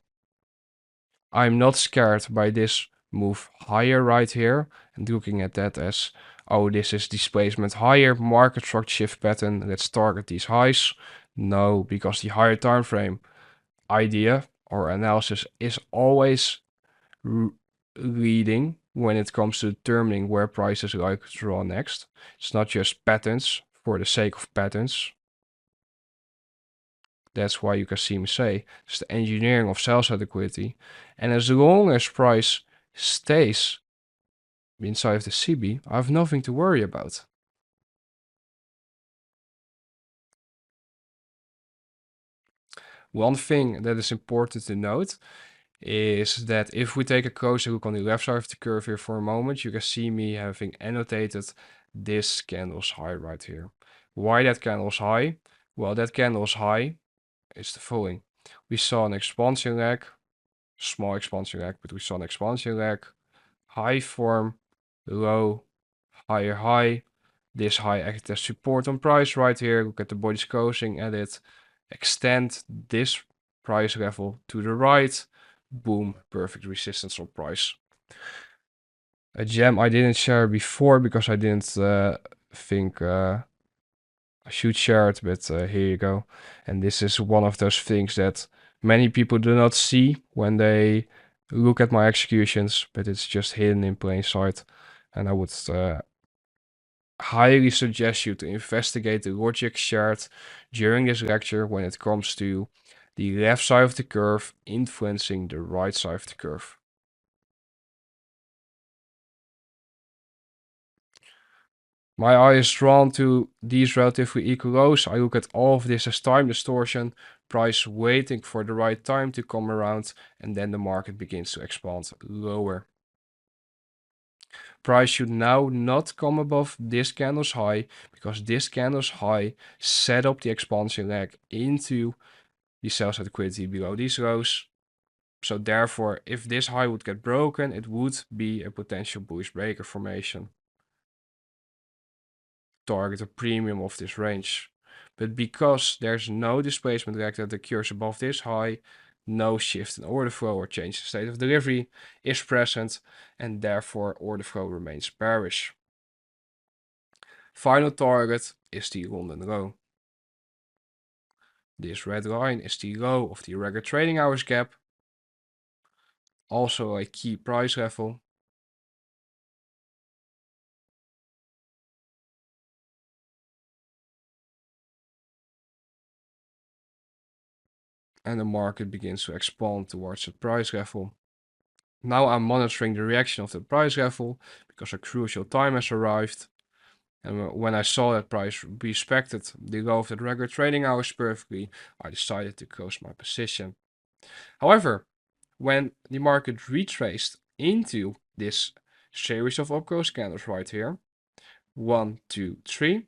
I'm not scared by this move higher right here and looking at that as, oh, this is displacement higher, market structure shift pattern, let's target these highs. No, because the higher time frame idea or analysis is always leading when it comes to determining where prices like to draw next. It's not just patterns for the sake of patterns. That's why you can see me say it's the engineering of sales liquidity. And as long as price stays inside of the CB, I have nothing to worry about. One thing that is important to note is that if we take a closer look on the left side of the curve here for a moment, you can see me having annotated this candle's high right here. Why that candle's high? Well, that candle's high is the following. We saw an expansion leg, small expansion leg, but we saw an expansion leg, high form, low, higher high. This high acted as support on price right here. Look at the body's closing at it. Extend this price level to the right. Boom, perfect resistance on price. A gem I didn't share before because I didn't think I should share it, but here you go. And this is one of those things that many people do not see when they look at my executions, but it's just hidden in plain sight. And I would highly suggest you to investigate the logic shared during this lecture when it comes to the left side of the curve influencing the right side of the curve. My eye is drawn to these relatively equal lows. I look at all of this as time distortion, price waiting for the right time to come around, and then the market begins to expand lower. Price should now not come above this candle's high because this candle's high set up the expansion leg into the sell side liquidity below these lows. So therefore, if this high would get broken, it would be a potential bullish breaker formation. Target a premium of this range. But because there's no displacement leg that occurs above this high, no shift in order flow or change in state of delivery is present, and therefore order flow remains bearish. Final target is the London low. This red line is the low of the irregular trading hours gap, also a key price level. And the market begins to expand towards the price level. Now I'm monitoring the reaction of the price level because a crucial time has arrived. And when I saw that price respected the low of the regular trading hours perfectly, I decided to close my position. However, when the market retraced into this series of upgrowth candles right here, 1, 2, 3,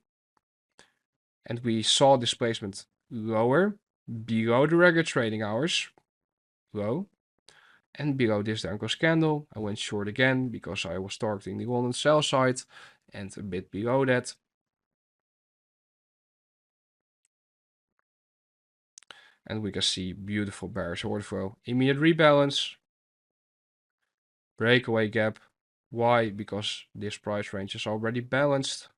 and we saw displacement lower, below the regular trading hours, low, and below this downgrowth candle, I went short again because I was targeting the London sell side, and a bit below that. And we can see beautiful bearish order flow. Immediate rebalance, breakaway gap. Why? Because this price range is already balanced.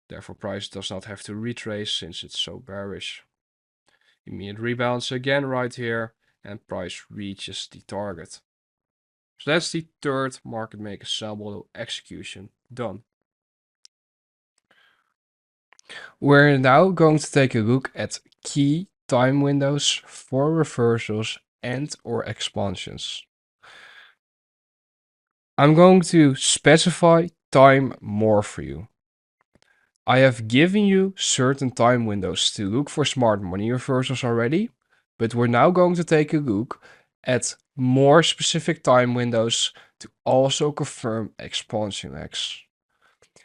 Therefore, price does not have to retrace since it's so bearish. Immediate rebalance again right here, and price reaches the target. So that's the third market maker sell model execution done. We're now going to take a look at key time windows for reversals and or expansions. I'm going to specify time more for you. I have given you certain time windows to look for smart money reversals already, but we're now going to take a look at more specific time windows to also confirm expansion legs.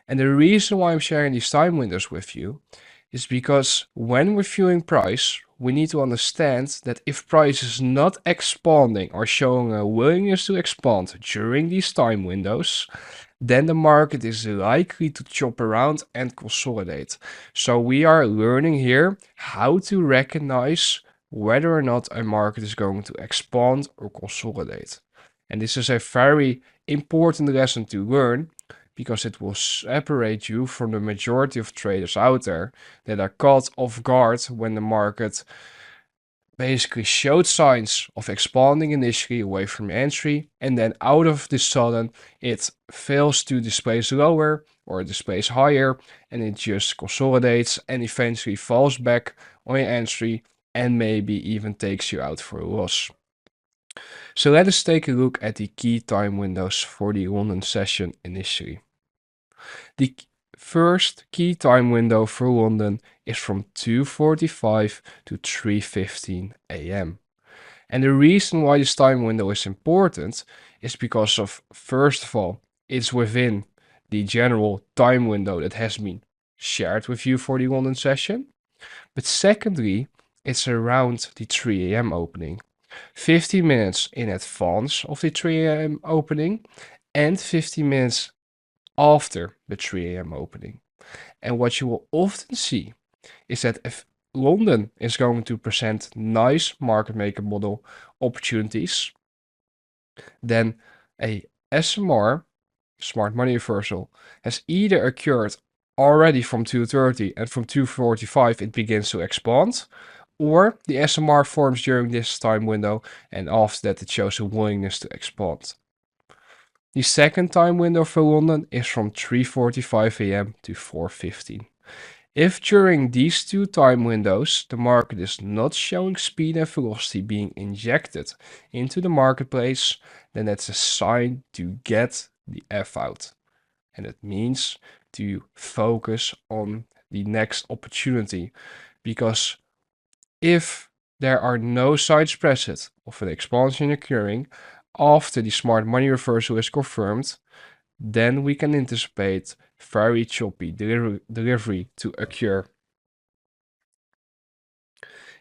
And the reason why I'm sharing these time windows with you is because when we're viewing price, we need to understand that if price is not expanding or showing a willingness to expand during these time windows, then the market is likely to chop around and consolidate. So we are learning here how to recognize whether or not a market is going to expand or consolidate. And this is a very important lesson to learn because it will separate you from the majority of traders out there that are caught off guard when the market basically showed signs of expanding initially away from entry, and then out of the sudden it fails to displace lower or displace higher, and it just consolidates and eventually falls back on your entry and maybe even takes you out for a loss. So let us take a look at the key time windows for the London session initially. The first key time window for London is from 2:45 to 3:15 a.m. And the reason why this time window is important is because of, first of all, it's within the general time window that has been shared with you for the London session. But secondly, it's around the 3 a.m. opening. 15 minutes in advance of the 3 a.m. opening and 15 minutes after the 3 a.m. opening. And what you will often see is that if London is going to present nice market maker model opportunities, then a SMR, smart money reversal, has either occurred already from 2:30 and from 2:45 it begins to expand, or the SMR forms during this time window and after that it shows a willingness to expand. The second time window for London is from 3:45 a.m. to 4:15. If during these two time windows the market is not showing speed and velocity being injected into the marketplace, then that's a sign to get the F out. And it means to focus on the next opportunity. Because if there are no signs present of an expansion occurring after the smart money reversal is confirmed, then we can anticipate very choppy delivery to occur.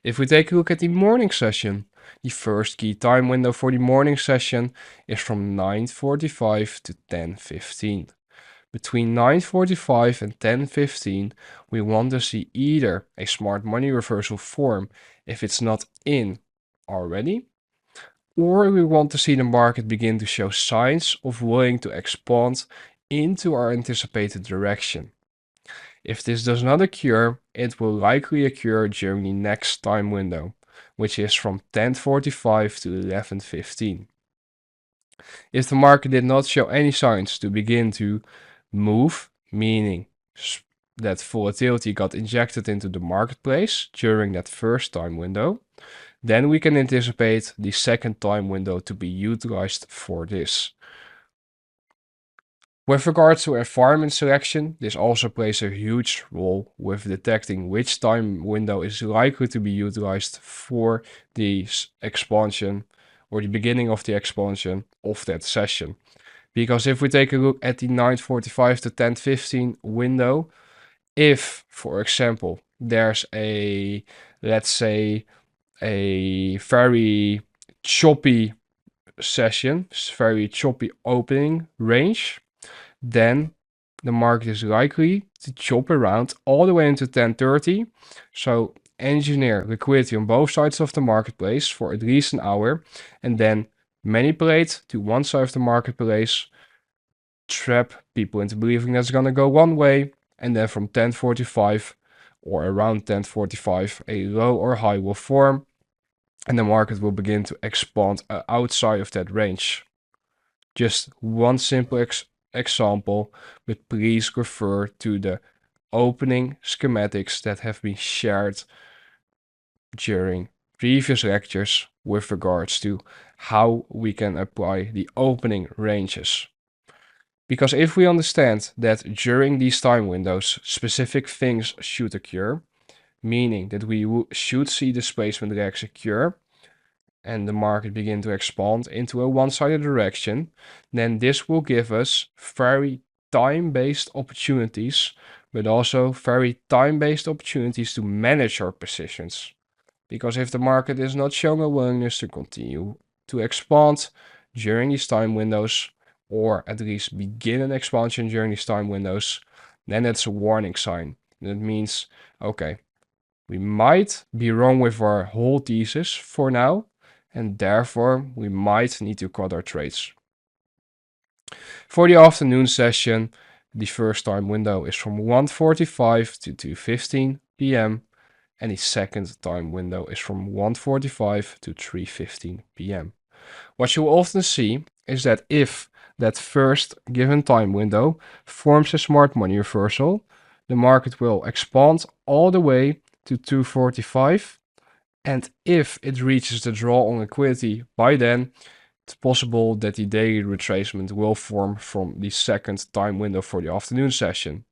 If we take a look at the morning session, the first key time window for the morning session is from 9:45 to 10:15. Between 9:45 and 10:15, we want to see either a smart money reversal form if it's not in already, or we want to see the market begin to show signs of willing to expand into our anticipated direction. If this does not occur, it will likely occur during the next time window, which is from 10:45 to 11:15. If the market did not show any signs to begin to move, meaning that volatility got injected into the marketplace during that first time window, then we can anticipate the second time window to be utilized for this. With regards to environment selection, this also plays a huge role with detecting which time window is likely to be utilized for the expansion or the beginning of the expansion of that session. Because if we take a look at the 9:45 to 10:15 window, if, for example, there's a, let's say, a very choppy session, very choppy opening range, then the market is likely to chop around all the way into 10:30. So engineer liquidity on both sides of the marketplace for at least an hour, and then manipulate to one side of the marketplace, trap people into believing that's gonna go one way, and then from 10:45 or around 10:45, a low or high will form, and the market will begin to expand outside of that range. Just one simple example, but please refer to the opening schematics that have been shared during previous lectures with regards to how we can apply the opening ranges. Because if we understand that during these time windows, specific things should occur, meaning that we should see displacement legs occur, and the market begin to expand into a one-sided direction, then this will give us very time-based opportunities, but also very time-based opportunities to manage our positions. Because if the market is not showing a willingness to continue to expand during these time windows, or at least begin an expansion during these time windows, then it's a warning sign. That means, okay, we might be wrong with our whole thesis for now, and therefore we might need to cut our trades. For the afternoon session, the first time window is from 1:45 to 2:15 p.m. and the second time window is from 1:45 to 3:15 p.m. What you will often see is that if that first given time window forms a smart money reversal, the market will expand all the way to 2:45, and if it reaches the draw on liquidity by then, it's possible that the daily retracement will form from the second time window for the afternoon session.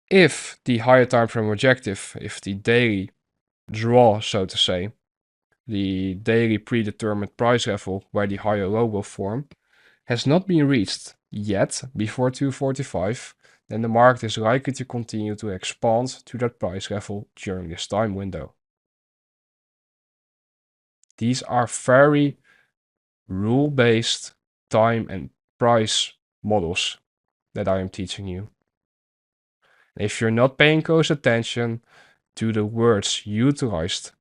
If the higher time frame objective, if the daily draw, so to say, the daily predetermined price level where the higher low will form, has not been reached yet before 2:45, then the market is likely to continue to expand to that price level during this time window. These are very rule-based time and price models that I am teaching you. If you're not paying close attention to the words utilized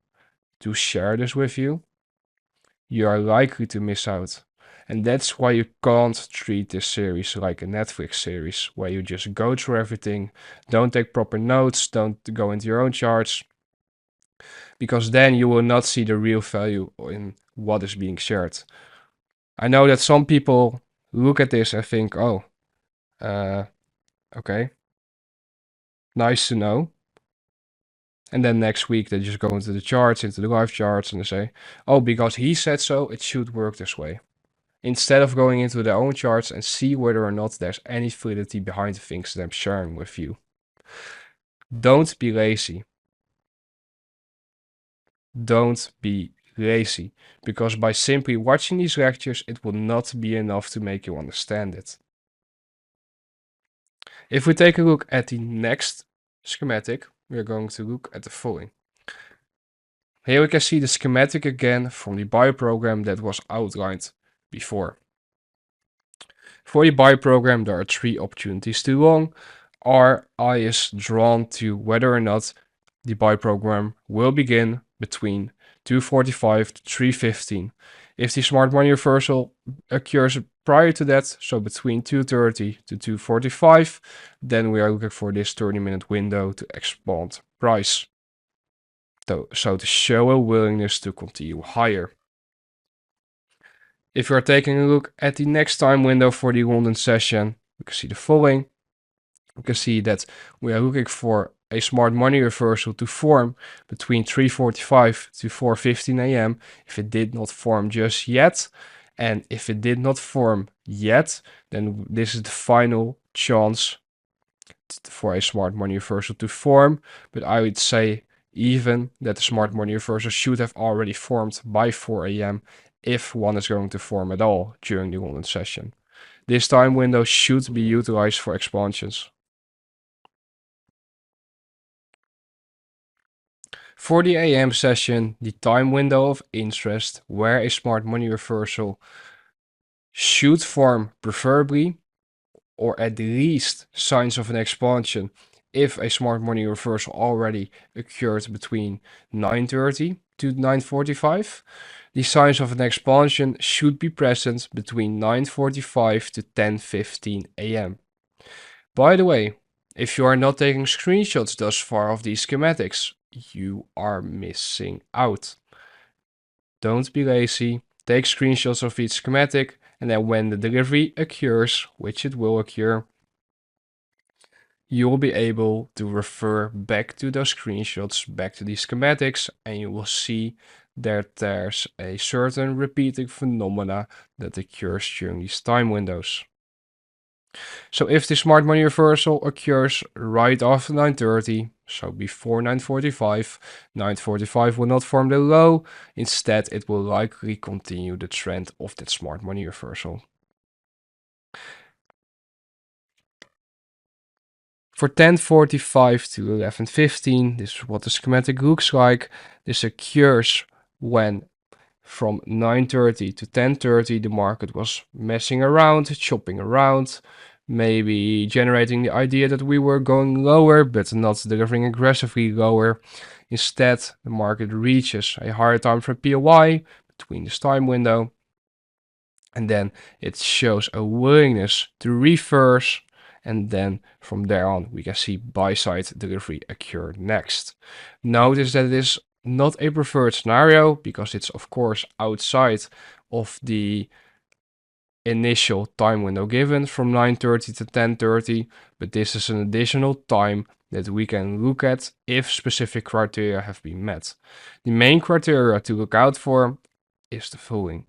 to share this with you, you are likely to miss out. And that's why you can't treat this series like a Netflix series, where you just go through everything, don't take proper notes, don't go into your own charts, because then you will not see the real value in what is being shared. I know that some people look at this and think, oh, okay, nice to know. And then next week they just go into the charts, into the live charts, and they say, oh, because he said so, it should work this way. Instead of going into their own charts and see whether or not there's any validity behind the things that I'm sharing with you. Don't be lazy. Don't be lazy, because by simply watching these lectures, it will not be enough to make you understand it. If we take a look at the next schematic, we are going to look at the following. Here we can see the schematic again from the buy program that was outlined before. For the buy program, there are three opportunities to long. Our eye is drawn to whether or not the buy program will begin between 2:45 to 3:15. If the smart money reversal occurs prior to that, so between 2:30 to 2:45, then we are looking for this 30-minute window to expand price. So to show a willingness to continue higher. If you are taking a look at the next time window for the London session, we can see the following. We can see that we are looking for a smart money reversal to form between 3:45 to 4:15 a.m. If it did not form just yet, And if it did not form yet, then this is the final chance for a smart money reversal to form. But I would say even that the smart money reversal should have already formed by 4 a.m. if one is going to form at all during the golden session. This time window should be utilized for expansions. For the AM session, the time window of interest where a smart money reversal should form preferably, or at least signs of an expansion if a smart money reversal already occurred between 9:30 to 9:45. The signs of an expansion should be present between 9:45 to 10:15 a.m. By the way, if you are not taking screenshots thus far of these schematics, you are missing out. Don't be lazy, take screenshots of each schematic, and then when the delivery occurs, which it will occur, you will be able to refer back to those screenshots, back to these schematics, and you will see that there's a certain repeating phenomena that occurs during these time windows. So if the smart money reversal occurs right after 9:30, so before 9:45, 9:45 will not form the low. Instead, it will likely continue the trend of that smart money reversal. For 10:45 to 11:15, this is what the schematic looks like. This occurs when from 9:30 to 10:30 the market was messing around, chopping around, maybe generating the idea that we were going lower but not delivering aggressively lower. Instead, the market reaches a higher time frame POI between this time window, and then it shows a willingness to reverse, and then from there on we can see buy side delivery occur next. Notice that it is not a preferred scenario because it's of course outside of the initial time window given from 9:30 to 10:30, but this is an additional time that we can look at if specific criteria have been met. The main criteria to look out for is the following.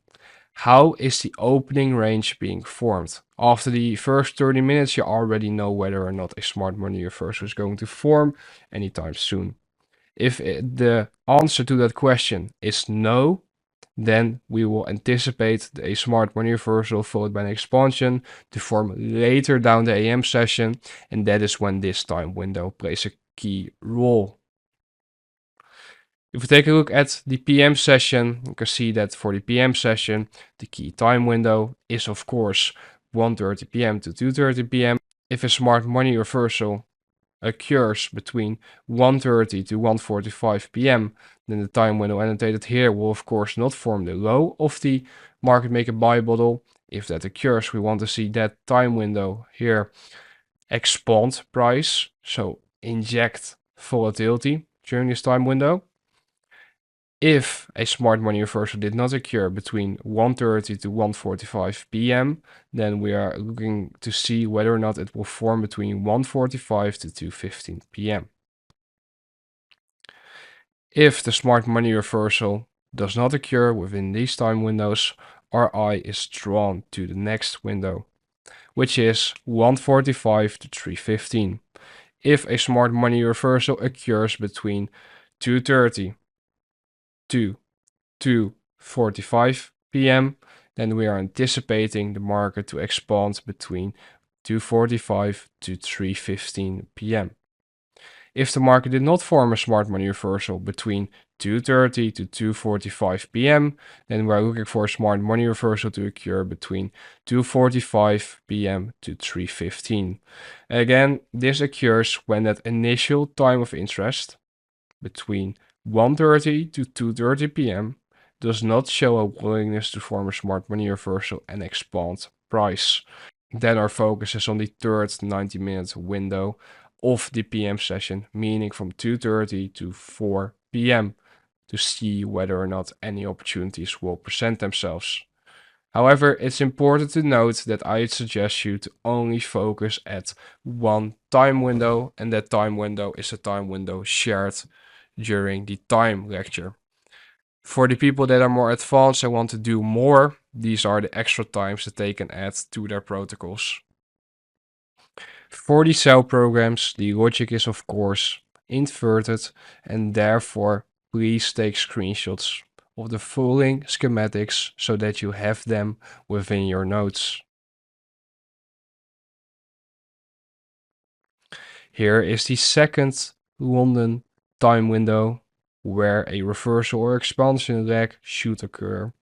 How is the opening range being formed? After the first 30 minutes, you already know whether or not a smart money reversal is going to form anytime soon. If the answer to that question is no, then we will anticipate a smart money reversal followed by an expansion to form later down the AM session, and that is when this time window plays a key role. If we take a look at the PM session, you can see that for the PM session, the key time window is of course 1:30 p.m. to 2:30 p.m. If a smart money reversal occurs between 1:30 to 1:45 p.m., then the time window annotated here will of course not form the low of the market maker buy model. If that occurs, we want to see that time window here expand price, so inject volatility during this time window. If a smart money reversal did not occur between 1:30 to 1:45 p.m., then we are looking to see whether or not it will form between 1:45 to 2:15 p.m. If the smart money reversal does not occur within these time windows, our eye is drawn to the next window, which is 1:45 to 3:15. If a smart money reversal occurs between 2:30 to 2:45 p.m., then we are anticipating the market to expand between 2:45 to 3:15 p.m. If the market did not form a smart money reversal between 2:30 to 2:45 p.m., then we are looking for a smart money reversal to occur between 2:45 p.m. to 3:15. Again, this occurs when that initial time of interest between 1:30 to 2:30 p.m. does not show a willingness to form a smart money reversal and expand price. Then our focus is on the third 90-minute window of the PM session, meaning from 2:30 to 4 p.m. to see whether or not any opportunities will present themselves. However, it's important to note that I suggest you to only focus at one time window, and that time window is a time window shared during the time lecture. For the people that are more advanced and want to do more, These are the extra times that they can add to their protocols. For the cell programs, the logic is of course inverted, and therefore please take screenshots of the following schematics so that you have them within your notes. Here is the second London time window where a reversal or expansion leg should occur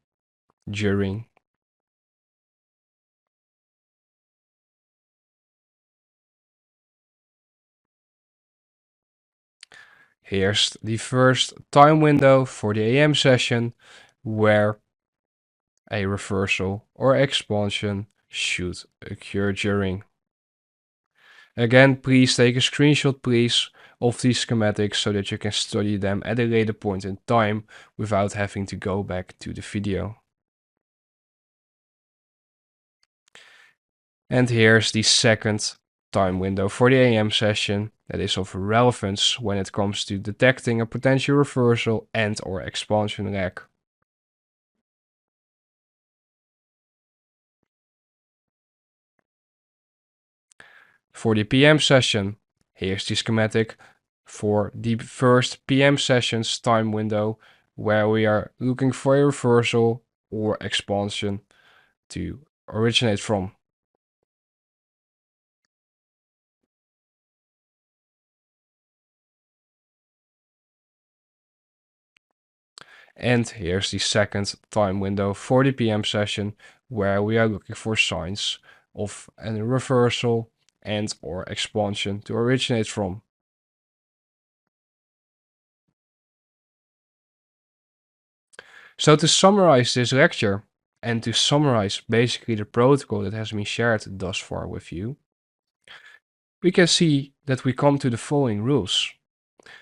during. Here's the first time window for the AM session where a reversal or expansion should occur during. Again, please take a screenshot please of these schematics so that you can study them at a later point in time without having to go back to the video. And here's the second time window for the AM session that is of relevance when it comes to detecting a potential reversal and or expansion leg. For the PM session, here's the schematic for the first PM session's time window where we are looking for a reversal or expansion to originate from. And here's the second time window for the PM session where we are looking for signs of a reversal and or expansion to originate from. So to summarize this lecture and to summarize basically the protocol that has been shared thus far with you, we can see that we come to the following rules.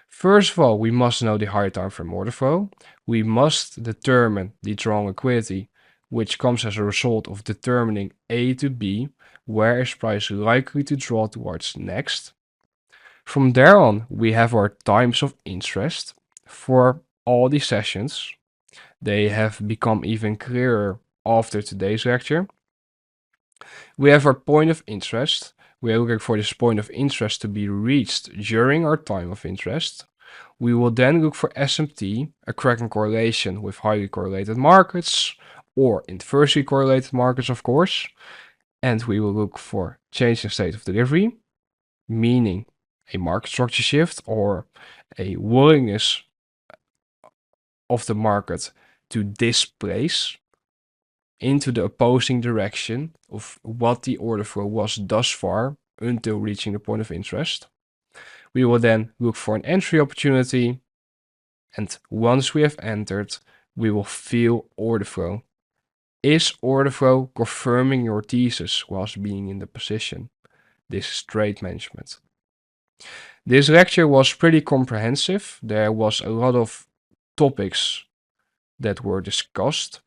First of all, we must know the higher time frame order flow. We must determine the drawn liquidity, which comes as a result of determining A to B, where is price likely to draw towards next. From there on, we have our times of interest for all the sessions. They have become even clearer after today's lecture. We have our point of interest. We are looking for this point of interest to be reached during our time of interest. We will then look for SMT, a cracking correlation with highly correlated markets, or inversely correlated markets, of course. And we will look for change in state of delivery, meaning a market structure shift or a willingness of the market to displace into the opposing direction of what the order flow was thus far until reaching the point of interest. We will then look for an entry opportunity, and once we have entered, we will feel order flow. Is order flow confirming your thesis whilst being in the position? This is trade management. This lecture was pretty comprehensive. There was a lot of topics that were discussed.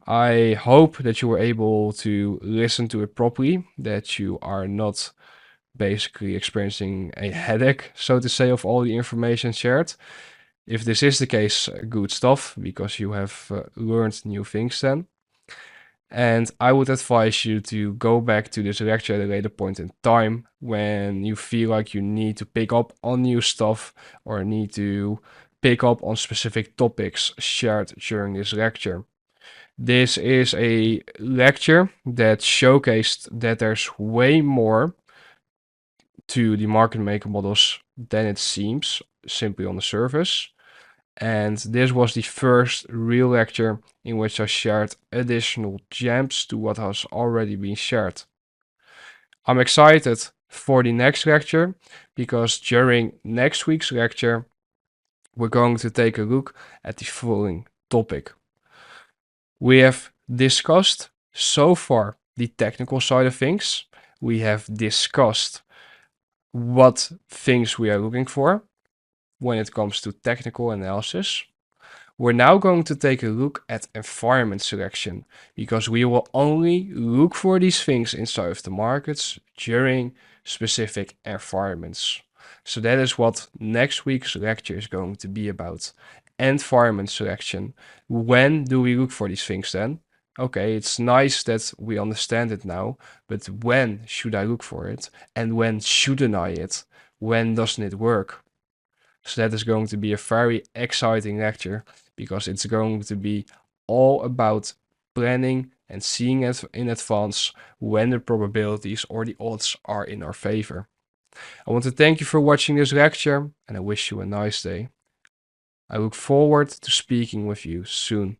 I hope that you were able to listen to it properly, that you are not basically experiencing a headache, so to say, of all the information shared. If this is the case, good stuff, because you have learned new things then. And I would advise you to go back to this lecture at a later point in time when you feel like you need to pick up on new stuff or need to pick up on specific topics shared during this lecture. This is a lecture that showcased that there's way more to the market maker models than it seems simply on the surface. And this was the first real lecture in which I shared additional gems to what has already been shared. I'm excited for the next lecture because during next week's lecture, we're going to take a look at the following topic. We have discussed so far the technical side of things. We have discussed what things we are looking for when it comes to technical analysis. We're now going to take a look at environment selection because we will only look for these things inside of the markets during specific environments. So that is what next week's lecture is going to be about. Environment selection. When do we look for these things then? Okay, it's nice that we understand it now, but when should I look for it? And when shouldn't I it? When doesn't it work? So that is going to be a very exciting lecture because it's going to be all about planning and seeing it in advance when the probabilities or the odds are in our favor. I want to thank you for watching this lecture and I wish you a nice day. I look forward to speaking with you soon.